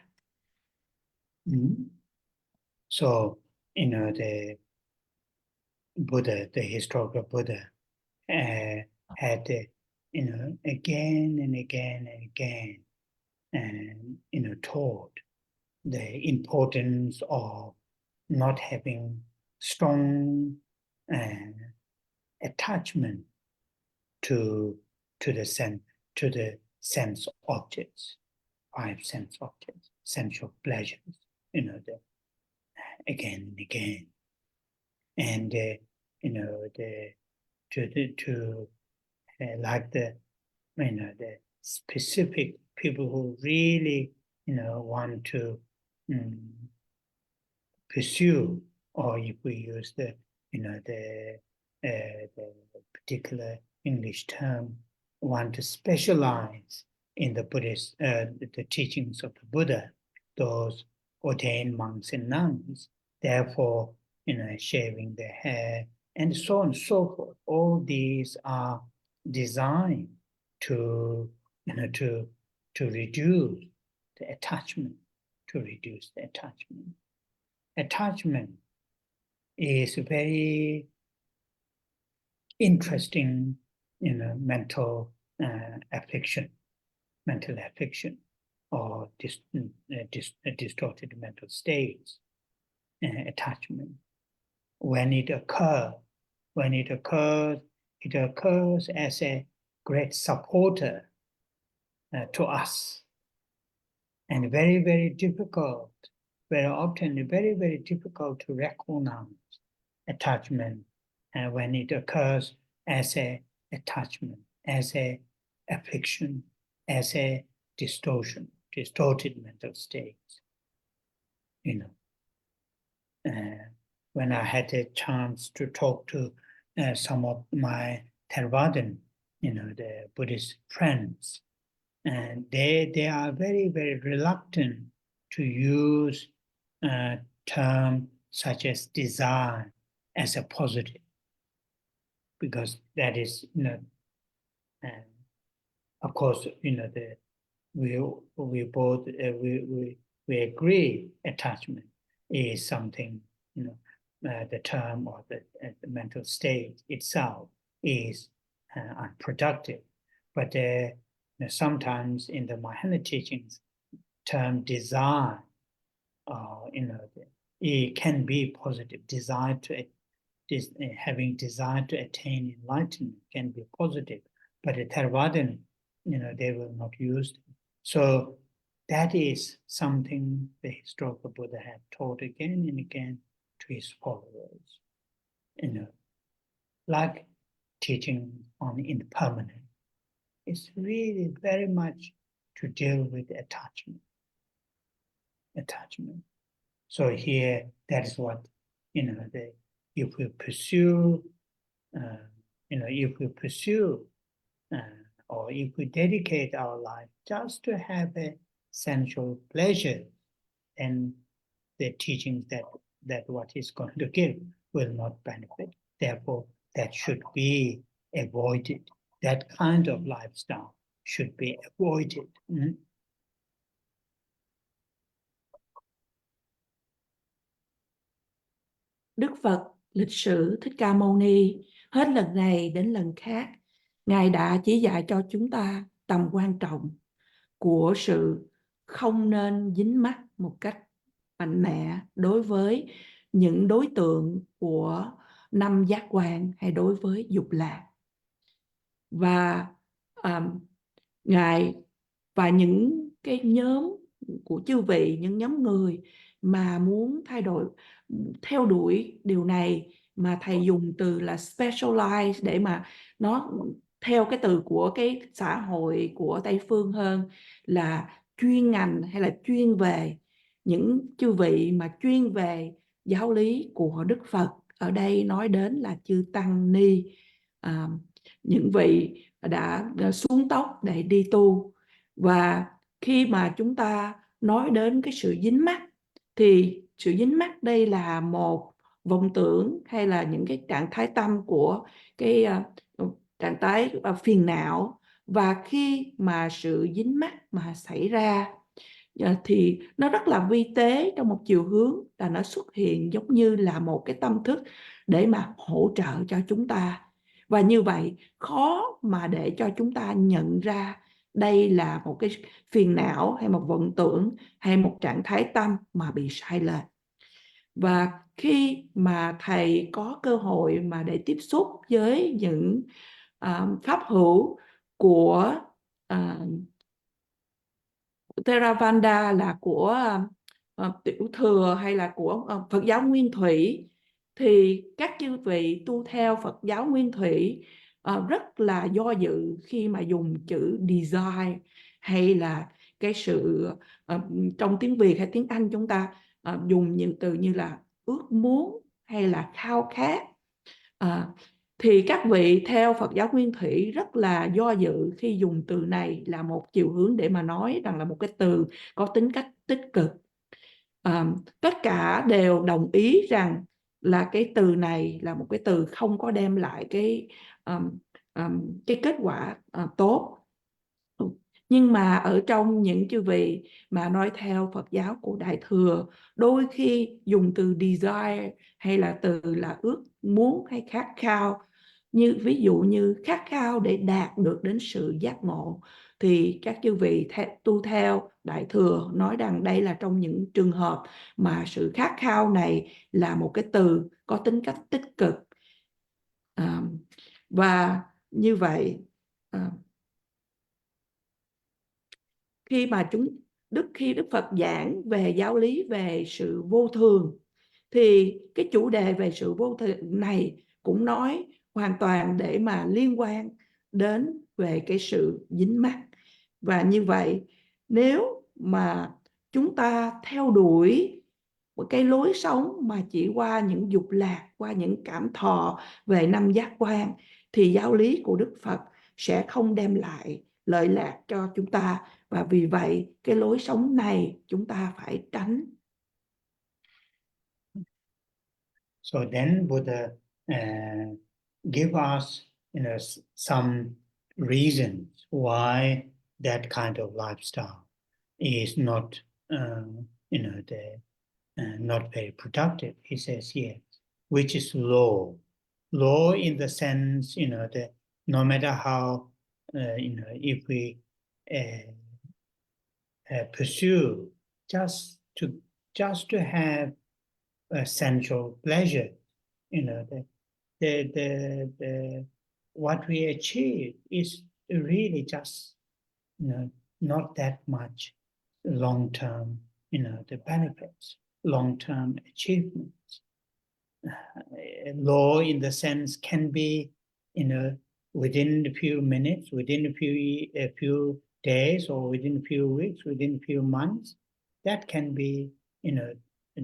So, the Buddha, the historical Buddha, had, again and again and again, and taught the importance of not having strong attachment to the sense objects, 5 sense objects, sensual pleasures, again and again, and like the specific people who really want to pursue, or if we use the particular English term, want to specialize in the Buddhist the teachings of the Buddha, those ordained monks and nuns, therefore shaving their hair and so on and so forth. All these are designed to reduce the attachment, Attachment is a very interesting mental affliction, or distorted mental states. Attachment, when it occurs as a great supporter to us, and very, very difficult, very often very, very difficult to recognize attachment, and when it occurs as a attachment, as a affliction, as a distorted mental state. When I had a chance to talk to some of my Theravadan, the Buddhist friends, and they are very, very reluctant to use terms such as desire as a positive, because that is, of course, we both we agree attachment is something, the term or the mental state itself is unproductive, but sometimes in the Mahayana teachings, term desire, it can be positive. Desire to having desire to attain enlightenment can be positive, but the Theravadan, they will not use it. So that is something the historical Buddha had taught again and again to his followers. Like teaching on impermanence, it's really very much to deal with attachment. So here, that is what, if we pursue, or if we dedicate our life just to have a sensual pleasure, then the teachings that what is going to give will not benefit. Therefore, that should be avoided. That kind of lifestyle should be avoided. Đức Phật lịch sử Thích Ca Mâu Ni hết lần này đến lần khác, Ngài đã chỉ dạy cho chúng ta tầm quan trọng của sự không nên dính mắc một cách mạnh mẽ đối với những đối tượng của năm giác quan hay đối với dục lạc. Và Ngài và những cái nhóm của chư vị, những nhóm người mà muốn theo đuổi điều này, mà thầy dùng từ là specialize để mà nó theo cái từ của cái xã hội của Tây Phương hơn là chuyên ngành hay là chuyên về. Những chư vị mà chuyên về giáo lý của Đức Phật, ở đây nói đến là chư Tăng Ni, những vị đã xuống tóc để đi tu. Và khi mà chúng ta nói đến cái sự dính mắc, thì sự dính mắc đây là một vọng tưởng hay là những cái trạng thái tâm của cái trạng thái phiền não. Và khi mà sự dính mắc mà xảy ra thì nó rất là vi tế trong một chiều hướng, là nó xuất hiện giống như là một cái tâm thức để mà hỗ trợ cho chúng ta. Và như vậy khó mà để cho chúng ta nhận ra đây là một cái phiền não hay một vọng tưởng hay một trạng thái tâm mà bị sai lệch. Và khi mà thầy có cơ hội mà để tiếp xúc với những pháp hữu của Theravada, là của Tiểu Thừa hay là của Phật giáo Nguyên Thủy, thì các chư vị tu theo Phật giáo Nguyên Thủy rất là do dự khi mà dùng chữ desire, hay là cái sự trong tiếng Việt hay tiếng Anh chúng ta dùng những từ như là ước muốn hay là khao khát. Thì các vị theo Phật giáo Nguyên Thủy rất là do dự khi dùng từ này là một chiều hướng để mà nói rằng là một cái từ có tính cách tích cực. Tất cả đều đồng ý rằng là cái từ này là một cái từ không có đem lại cái kết quả tốt. Nhưng mà ở trong những chư vị mà nói theo Phật giáo của Đại Thừa, đôi khi dùng từ desire hay là từ là ước muốn hay khát khao, như ví dụ như khát khao để đạt được đến sự giác ngộ, thì các chư vị tu theo Đại Thừa nói rằng đây là trong những trường hợp mà sự khát khao này là một cái từ có tính cách tích cực. Và như vậy khi mà khi Đức Phật giảng về giáo lý về sự vô thường, thì cái chủ đề về sự vô thường này cũng nói hoàn toàn để mà liên quan đến về cái sự dính mắc. Và như vậy nếu mà chúng ta theo đuổi một cái lối sống mà chỉ qua những dục lạc, qua những cảm thọ về năm giác quan, thì giáo lý của Đức Phật sẽ không đem lại lợi lạc cho chúng ta. Và vì vậy cái lối sống này chúng ta phải tránh. So then Buddha give us, some reasons why that kind of lifestyle is not, not very productive. He says here, which is low. Low in the sense, no matter how, if we pursue just to have a sensual pleasure, the what we achieve is really just, not that much long-term, the benefits, long-term achievements. Low in the sense can be, within a few minutes, within a few days, or within a few weeks, within a few months. That can be,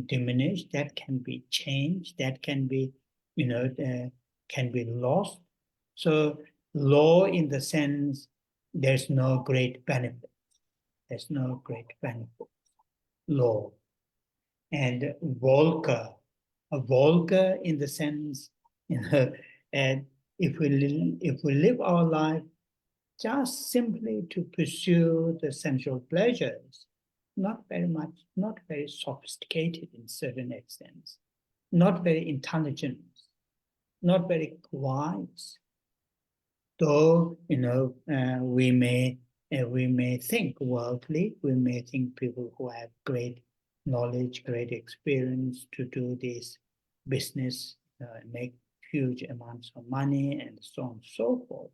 diminished, that can be changed, that can be, can be lost. So low in the sense there's no great benefit. There's no great benefit. Low. And vulgar. A vulgar in the sense, and if we live our life just simply to pursue the sensual pleasures, not very much, not very sophisticated in certain extents, not very intelligent, not very wise. Though, we may think worldly, we may think people who have great knowledge, great experience to do this business, make huge amounts of money and so on and so forth.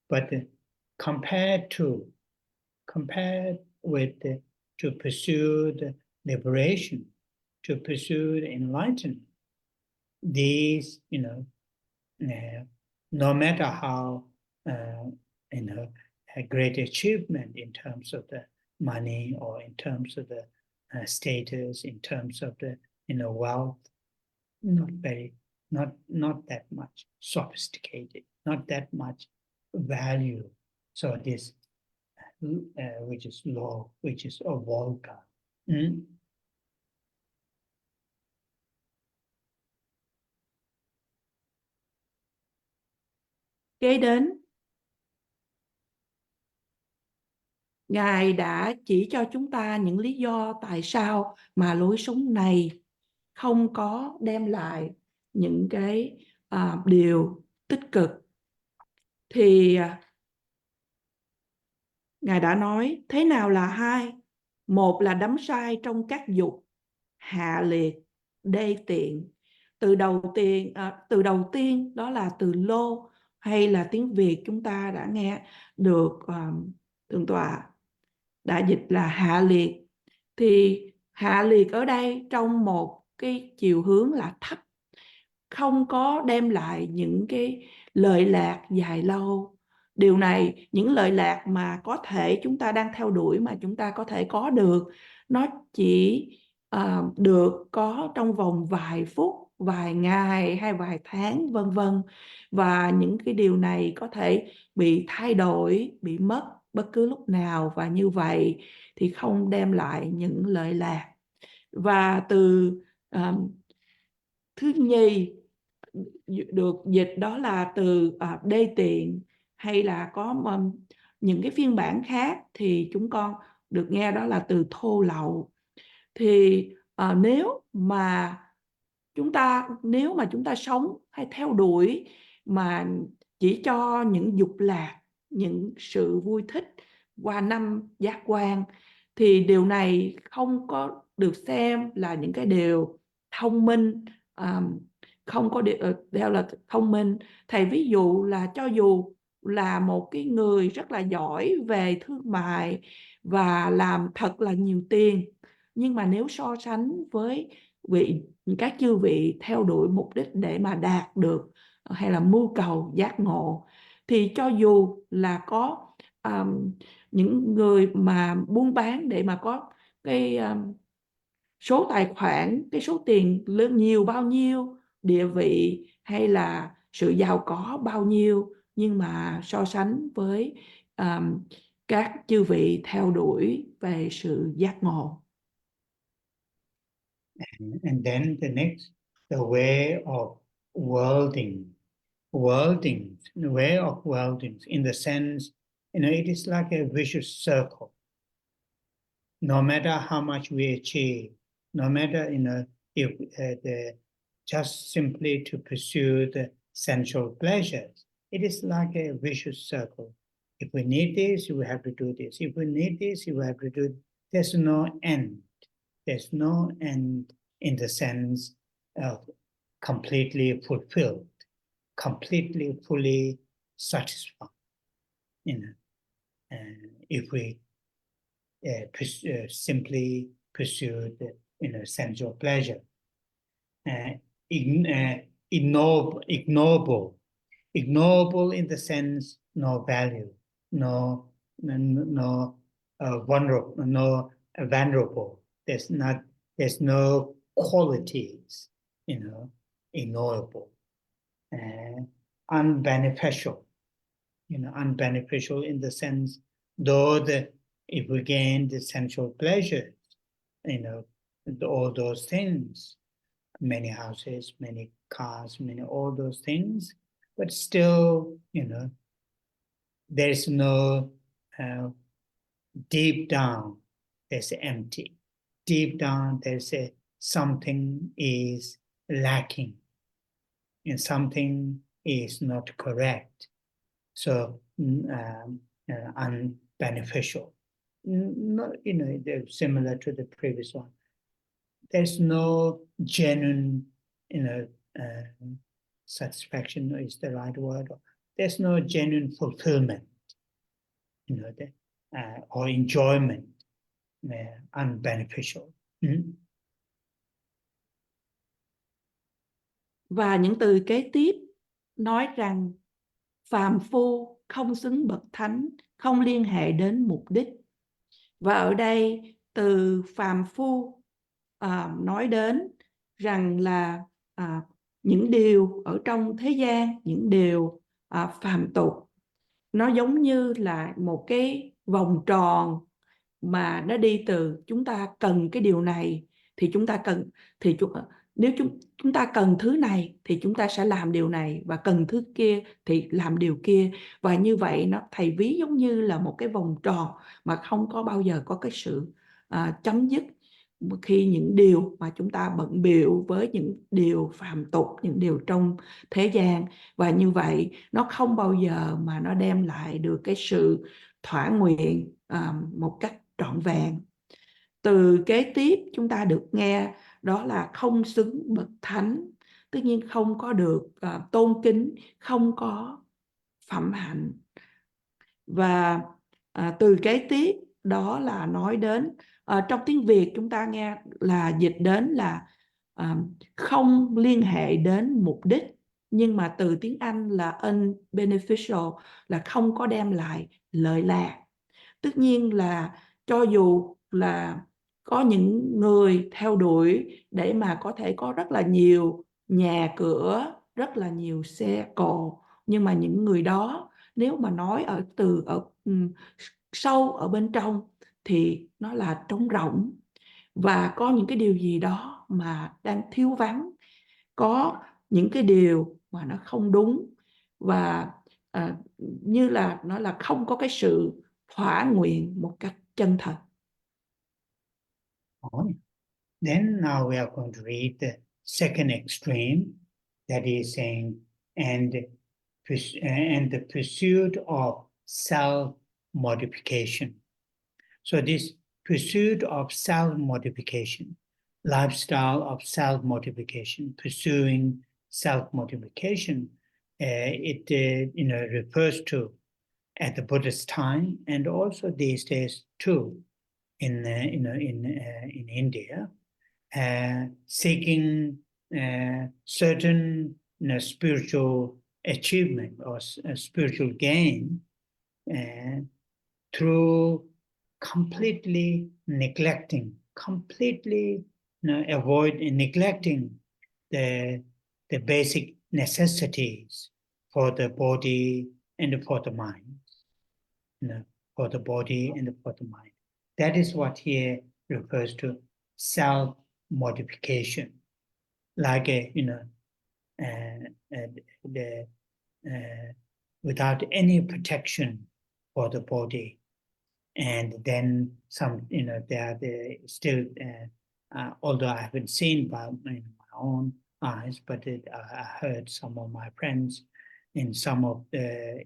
But compared with to pursue the liberation, to pursue the enlightenment, these, no matter how, a great achievement in terms of the money or in terms of the status, in terms of the, wealth, not that much sophisticated, not that much value. So this, which is low, which is vulgar. Kế đến, Ngài đã chỉ cho chúng ta những lý do tại sao mà lối sống này không có đem lại những cái điều tích cực. Thì Ngài đã nói thế nào là hai? Một là đắm say trong các dục, hạ liệt, đê tiện. Từ đầu tiên đó là từ lô, hay là tiếng Việt chúng ta đã nghe được Thượng tọa đã dịch là hạ liệt. Thì hạ liệt ở đây trong một cái chiều hướng là thấp, không có đem lại những cái lợi lạc dài lâu. Điều này, những lợi lạc mà có thể chúng ta đang theo đuổi, mà chúng ta có thể có được, nó chỉ được có trong vòng vài phút, vài ngày hay vài tháng, vân vân. Và những cái điều này có thể bị thay đổi, bị mất bất cứ lúc nào, và như vậy thì không đem lại những lợi lạc. Và từ thứ nhì được dịch đó là từ đê tiện, hay là có những cái phiên bản khác thì chúng con được nghe đó là từ thô lậu. Thì nếu mà chúng ta sống hay theo đuổi mà chỉ cho những dục lạc, những sự vui thích qua năm giác quan, thì điều này không có được xem là những cái điều thông minh, không có theo là thông minh. Thầy ví dụ là cho dù là một cái người rất là giỏi về thương mại và làm thật là nhiều tiền, nhưng mà nếu so sánh với các chư vị theo đuổi mục đích để mà đạt được hay là mưu cầu giác ngộ, thì cho dù là có những người mà buôn bán để mà có cái số tài khoản, cái số tiền lớn nhiều bao nhiêu, địa vị hay là sự giàu có bao nhiêu, nhưng mà so sánh với các chư vị theo đuổi về sự giác ngộ. And then the next, the way of worldings, the way of worldings, in the sense, it is like a vicious circle. No matter how much we achieve, no matter, if just simply to pursue the sensual pleasures, it is like a vicious circle. If we need this, we have to do this. If we need this, we have to do it. There's no end. There's no end in the sense of completely fulfilled, completely, fully satisfied. If we simply pursue the sensual pleasure. Ignoble in the sense no value, no vulnerable. There's no qualities, ignorable, unbeneficial. Unbeneficial in the sense, though if we gain the sensual pleasures, all those things, many houses, many cars, all those things, but still, there's no deep down, there's empty. Deep down, there's something is lacking, and something is not correct, so unbeneficial. Not, they're similar to the previous one. There's no genuine, satisfaction is the right word. There's no genuine fulfillment, or enjoyment, unbeneficial. Và những từ kế tiếp nói rằng phàm phu không xứng bậc thánh, không liên hệ đến mục đích. Và ở đây từ phàm phu nói đến rằng là những điều ở trong thế gian, những điều phàm tục, nó giống như là một cái vòng tròn mà nó đi từ chúng ta cần cái điều này thì chúng ta cần, thì nếu chúng ta cần thứ này thì chúng ta sẽ làm điều này, và cần thứ kia thì làm điều kia. Và như vậy nó thầy ví giống như là một cái vòng tròn mà không có bao giờ có cái sự chấm dứt, khi những điều mà chúng ta bận bịu với những điều phàm tục, những điều trong thế gian. Và như vậy nó không bao giờ mà nó đem lại được cái sự thỏa nguyện một cách trọn vẹn. Từ kế tiếp chúng ta được nghe đó là không xứng bậc thánh, tất nhiên không có được tôn kính, không có phẩm hạnh. Và từ kế tiếp đó là nói đến, trong tiếng Việt chúng ta nghe là dịch đến là không liên hệ đến mục đích, nhưng mà từ tiếng Anh là unbeneficial, là không có đem lại lợi lạc. Tất nhiên là cho dù là có những người theo đuổi để mà có thể có rất là nhiều nhà cửa, rất là nhiều xe cộ, nhưng mà những người đó nếu mà nói ở sâu ở bên trong thì nó là trống rỗng, và có những cái điều gì đó mà đang thiếu vắng, có những cái điều mà nó không đúng, và như là nó là không có cái sự thỏa nguyện một cách chân thật. Then now we are going to read the second extreme, that is saying, and the pursuit of self-modification. So this pursuit of self-modification, lifestyle of self-modification, pursuing self-modification, it refers to at the Buddha's time, and also these days too, in India, seeking certain spiritual achievement or spiritual gain through completely neglecting, neglecting the basic necessities for the body and for the mind, for the body and for the mind. That is what here refers to self-modification, like without any protection for the body. And then some, they still, although I haven't seen by my own eyes, but I heard some of my friends in some of the,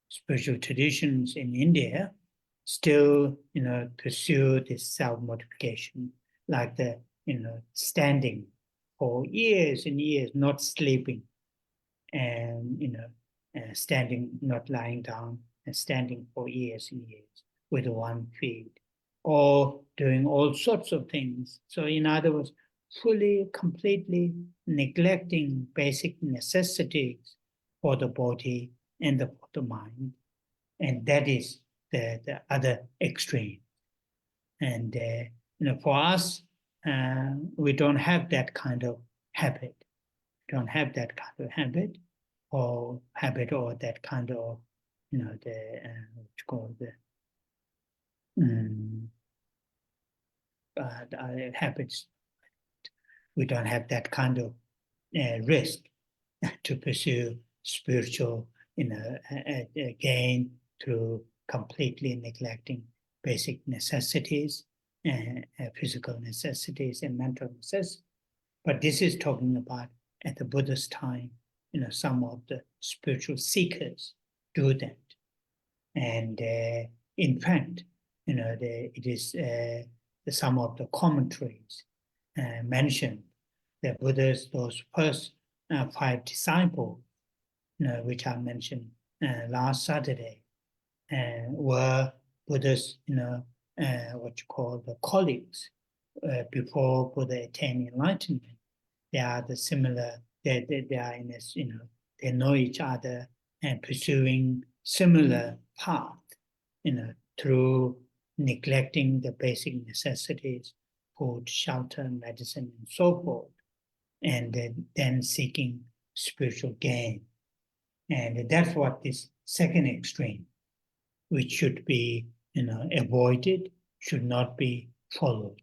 spiritual traditions in India still, pursue this self-modification, like the, standing for years and years, not sleeping, and, standing, not lying down, and standing for years and years with one feet, or doing all sorts of things. So in other words, fully, completely neglecting basic necessities for the body and for the mind. And that is the other extreme. And for us, we don't have that kind of habit. We don't have that kind of habit or that kind of, habits. We don't have that kind of risk to pursue spiritual, gain through completely neglecting basic necessities physical necessities and mental necessities. But this is talking about at the Buddha's time, some of the spiritual seekers do that. And in fact, it is some of the commentaries mentioned that Buddha's, those first 5 disciples, which I mentioned last Saturday, were Buddha's, what you call the colleagues before Buddha attained enlightenment. They are the similar. They are in this, they know each other and pursuing similar path, through neglecting the basic necessities, food, shelter, medicine, and so forth, and then seeking spiritual gain. And that's what this second extreme, which should be, avoided, should not be followed.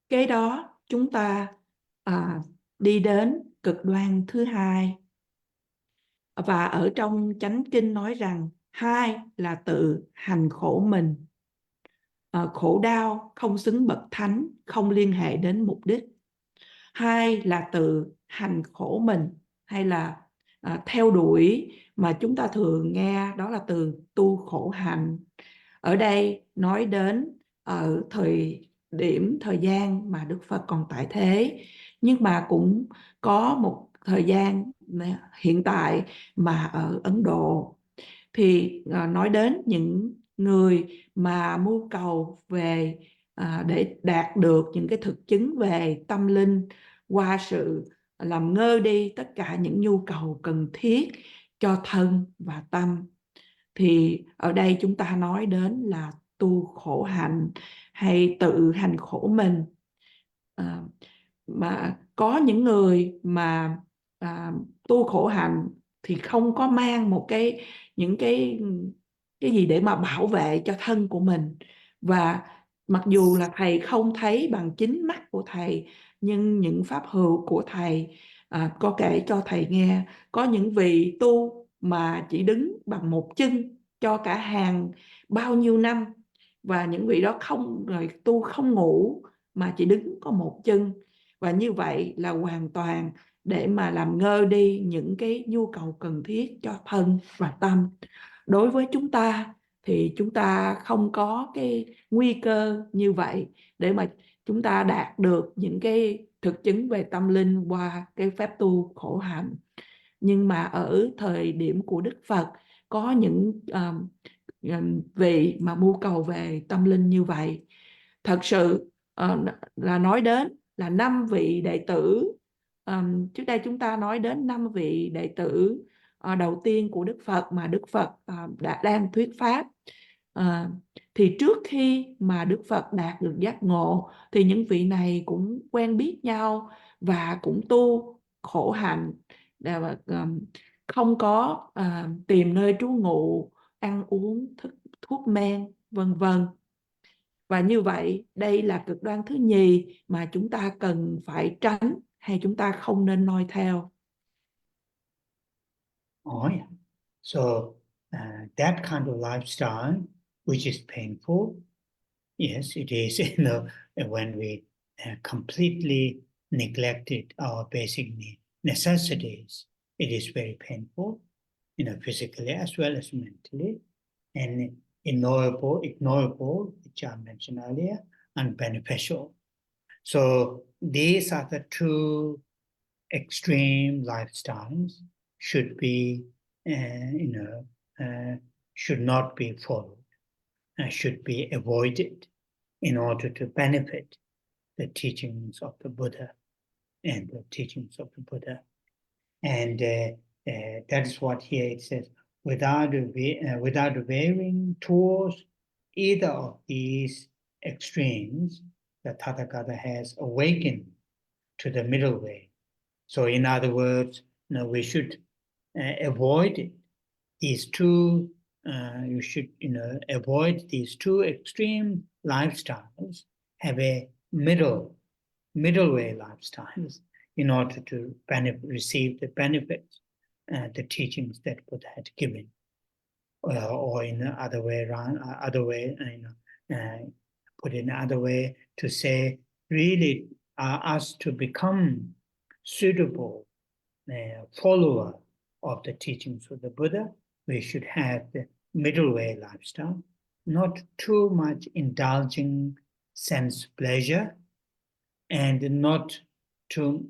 Kế đó chúng ta đi đến cực đoan thứ hai. Và ở trong chánh kinh nói rằng 2 là tự hành khổ mình. Khổ đau không xứng bậc thánh, không liên hệ đến mục đích. 2 là tự hành khổ mình, hay là theo đuổi mà chúng ta thường nghe đó là từ tu khổ hạnh. Ở đây nói đến ở thời gian mà Đức Phật còn tại thế, nhưng mà cũng có một thời gian hiện tại mà ở Ấn Độ, thì nói đến những người mà mưu cầu về để đạt được những cái thực chứng về tâm linh qua sự làm ngơ đi tất cả những nhu cầu cần thiết cho thân và tâm. Thì ở đây chúng ta nói đến là tu khổ hạnh hay tự hành khổ mình. Mà có những người mà tu khổ hạnh thì không có mang những cái gì để mà bảo vệ cho thân của mình. Và mặc dù là thầy không thấy bằng chính mắt của thầy, nhưng những pháp hữu của thầy có kể cho thầy nghe, có những vị tu mà chỉ đứng bằng một chân cho cả hàng bao nhiêu năm, và những vị đó tu không ngủ mà chỉ đứng có một chân, và như vậy là hoàn toàn để mà làm ngơ đi những cái nhu cầu cần thiết cho thân và tâm. Đối với chúng ta thì chúng ta không có cái nguy cơ như vậy để mà chúng ta đạt được những cái thực chứng về tâm linh qua cái phép tu khổ hạnh. Nhưng mà ở thời điểm của Đức Phật có những vị mà mưu cầu về tâm linh như vậy. Thật sự là nói đến là 5 vị đệ tử. Trước đây chúng ta nói đến 5 vị đệ tử đầu tiên của Đức Phật mà Đức Phật đã đang thuyết pháp. Thì trước khi mà Đức Phật đạt được giác ngộ thì những vị này cũng quen biết nhau và cũng tu khổ hạnh, không có tìm nơi trú ngụ, ăn uống thuốc men, vân vân. Và như vậy đây là cực đoan thứ nhì mà chúng ta cần phải tránh hay chúng ta không nên noi theo. Oh yeah. So that kind of lifestyle, which is painful, yes, it is. When we completely neglected our basic necessities, it is very painful, physically as well as mentally, and ignorable, which I mentioned earlier, and beneficial. So these are the two extreme lifestyles should be, should not be followed, should be avoided in order to benefit the teachings of the Buddha and the teachings of the Buddha. And that's what here it says, without veering towards either of these extremes, the Tathagata has awakened to the middle way. So in other words, we should avoid these two, you should avoid these two extreme lifestyles, have a middle way lifestyles in order to receive the benefits, the teachings that Buddha had given. or in the other way around, other way, put in another way to say, really us to become suitable follower of the teachings of the Buddha, we should have the middle way lifestyle, not too much indulging sense pleasure, and not too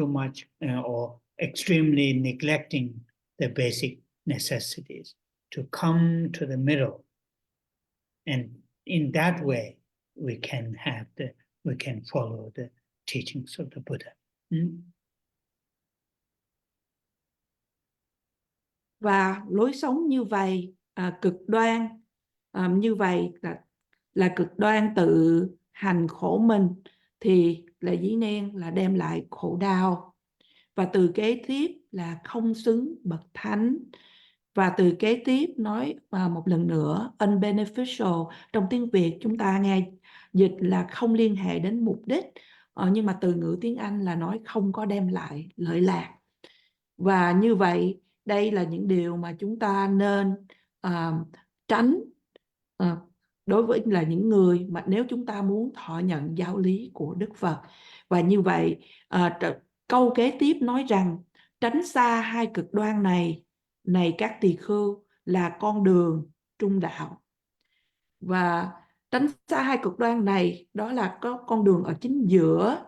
much or extremely neglecting the basic necessities, to come to the middle. And in that way, we can follow the teachings of the Buddha. Và lối sống như vậy, cực đoan như vậy là cực đoan tự hành khổ mình, thì là dĩ nhiên là đem lại khổ đau. Và từ kế tiếp là không xứng bậc thánh. Và từ kế tiếp nói một lần nữa, unbeneficial, trong tiếng Việt chúng ta nghe dịch là không liên hệ đến mục đích, nhưng mà từ ngữ tiếng Anh là nói không có đem lại lợi lạc. Và như vậy, đây là những điều mà chúng ta nên tránh đối với là những người mà nếu chúng ta muốn thọ nhận giáo lý của Đức Phật. Và như vậy, câu kế tiếp nói rằng tránh xa hai cực đoan này các tỳ khưu, là con đường trung đạo. Và tránh xa hai cực đoan này, đó là có con đường ở chính giữa,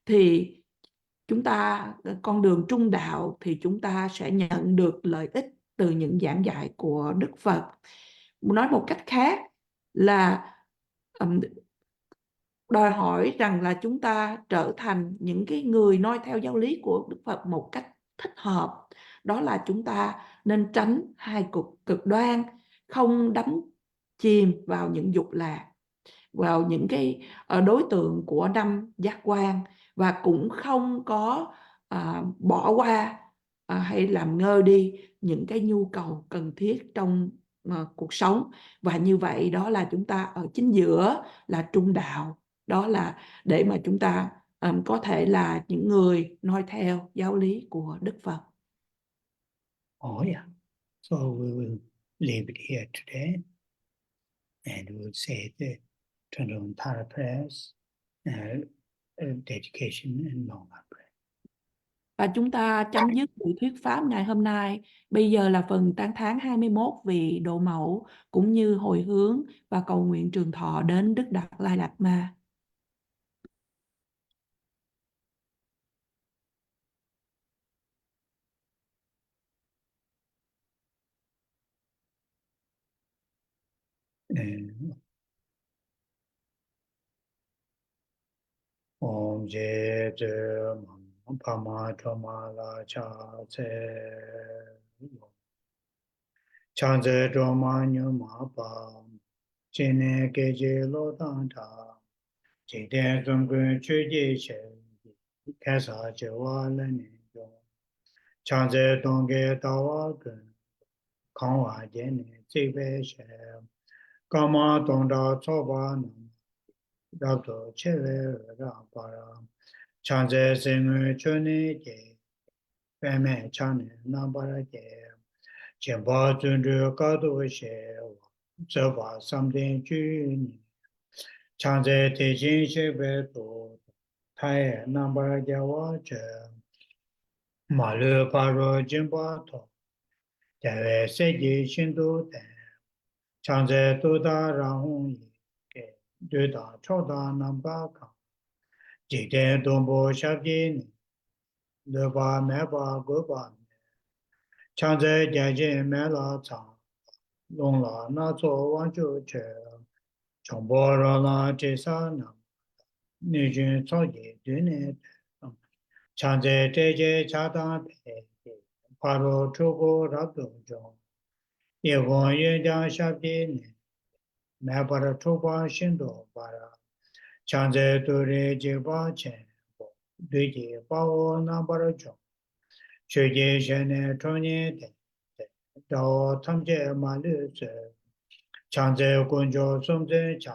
thì chúng ta con đường trung đạo thì chúng ta sẽ nhận được lợi ích từ những giảng dạy của Đức Phật. Nói một cách khác là đòi hỏi rằng là chúng ta trở thành những cái người noi theo giáo lý của Đức Phật một cách thích hợp. Đó là chúng ta nên tránh hai cực đoan, không đắm chìm vào những dục lạc, vào những cái đối tượng của năm giác quan, và cũng không có bỏ qua hay làm ngơ đi những cái nhu cầu cần thiết trong cuộc sống. Và như vậy đó là chúng ta ở chính giữa, là trung đạo. Đó là để mà chúng ta có thể là những người noi theo giáo lý của Đức Phật. Oh yeah. So we will leave it here today, and we'll say the Tara prayers, dedication and long prayer. Và chúng ta chấm dứt buổi thuyết pháp ngày hôm nay. Bây giờ là phần tán thán 21 vị độ mẫu, cũng như hồi hướng và cầu nguyện trường thọ đến Đức Đạt Lai Lạt Ma. Om Je Je Pama Choma La Cha Se Chanze Choma Nyuma Pa Chene Keje Lo Tang Ta Chide Zonggun Chuje Che Kesa Chewa Lene Jo Chanze Tongge Tawa Gun Kangwa Jene Zibe She Kama Tongda Tsoba Nam Rabdo Chewe Rapara Chanze Sengwe Chone Je Peme Chane Nambara Je Chenpa Zunru Kado She Zeba Samden Juni Chanze Tejin Shebe To Tae Nambara Jawa Je Malu Paro Jimba To Jawe Seji Shindu Ten Chanze Toda Rahun Yi Duda Choda Nambaka Jide Dombo Shabji Leba Meba Goba Chanze Jaji Mela Chang Long La Na Zo Wan Ju Che Chombo Ra La Jesa Nam Nijun Soji Dune Chanze Teje Chada Pe Paro Chogo Rabdo Jo Yegon Yedang Shabji Mebara Choba Shindo Bara Chanze Dure Jeba Chen Duji Bao Nambara Jo Shuje Shene Tonye Dao Tamje Malu Se Chanze Gunjo Sumze Cha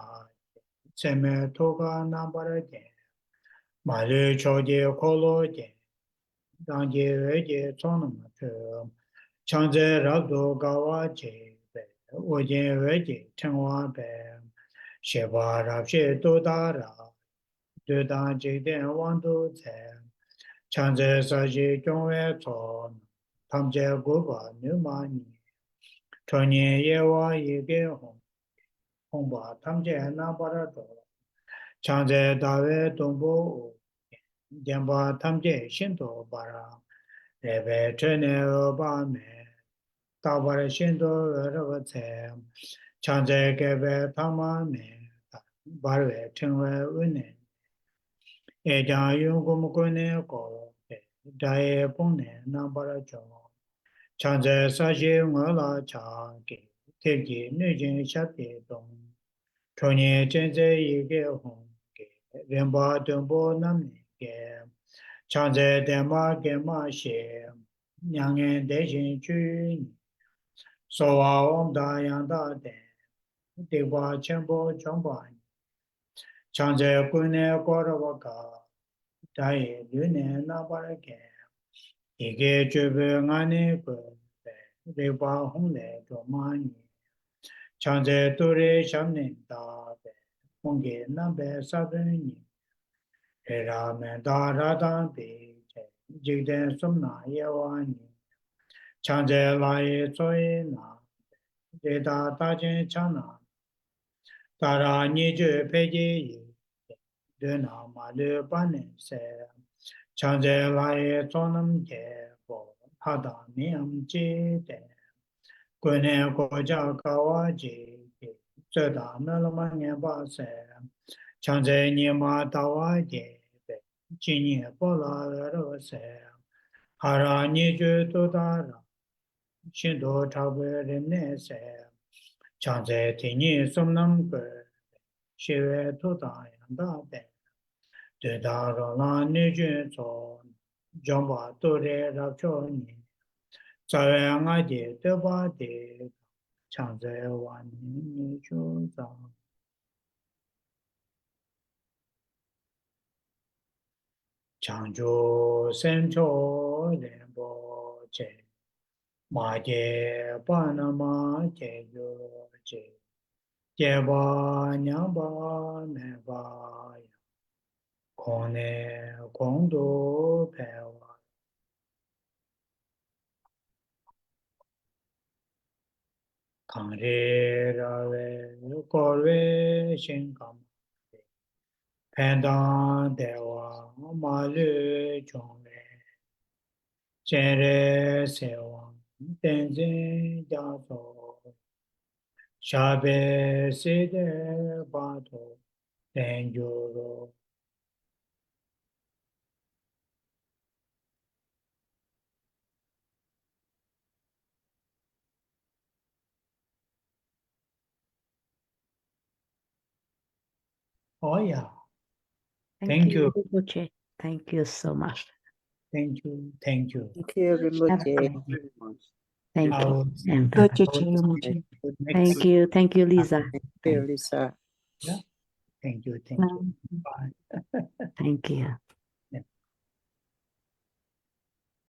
Seme Toga Nambara Je Malu Choje Kolo Je Dangje Veje Sonama Che Chanze Rabdo Gawa Je vô nhiên về chỉ chân hoa bè sẽ bà rạp sẽ tô đa rạ đưa đa chỉ đến hoàn tu thể chẳng dễ sa chỉ trong về cho tham chế của bà nữ mà nhị cho nhị ye hoa ye kế hồng bà tham chế na bà ra tổ chẳng dễ đa về đồng bộ đem bà tham chế xin tổ bà ra để về trên bà mẹ tao bà ra xin tổ ra vật thể chẳng dễ kế về tham mẹ bà về trên về ưu nè e chang yung kum ku ne ko dae pong ne na ba ra cho chang ze sa ji ngo la cha ke te ji ne jin sha te dong cho ne chen ze yi ge hong ke ren ba dong bo nam ne ke chang ze de ma ge ma she nyang en de jin chu so wa om da yang da de ba chen bo chong ba chang ze ku ne ko ra wa ka 다이 눈에 나바르게 이게 주변 그 레바 홍래 좀 많이 장제 또래 잡는다 공개 남배 사변이 에라면 다라다비 지된 숨나 예와니 장제 라에 조이나 데다 다진 차나 따라 니주 폐지 되나 말을 빠내세 장제 라에 조는 게고 하다 미암지대 권에 고자 가와지 저다 너만에 봐세 장제 니마 다와게 진이 볼라러세 하라니 주도다라 신도 타베르네세 장제 티니 somnam그 시외 도다양다데 되다로나 니준소 정바 도레 rabcho니 자양아제 되바데 장제와니 주자 장조 센초 렘보제 마제 바나마 제요제 제바 냐바 네바 코네 공도 배워 강레라웨 고레 신감 팬단 대와 마르 종레 제레 세왕 땡진 자소 샤베 세데 바도 땡조로 Oh yeah, thank you. Rinpoche. Thank you so much. Thank you. Thank you. Thank you, Rinpoche. Thank I you. will, And I will thank you. Thank you, Lisa. Thank you, Lisa. Yeah. Thank you. Thank you. Bye. Thank you.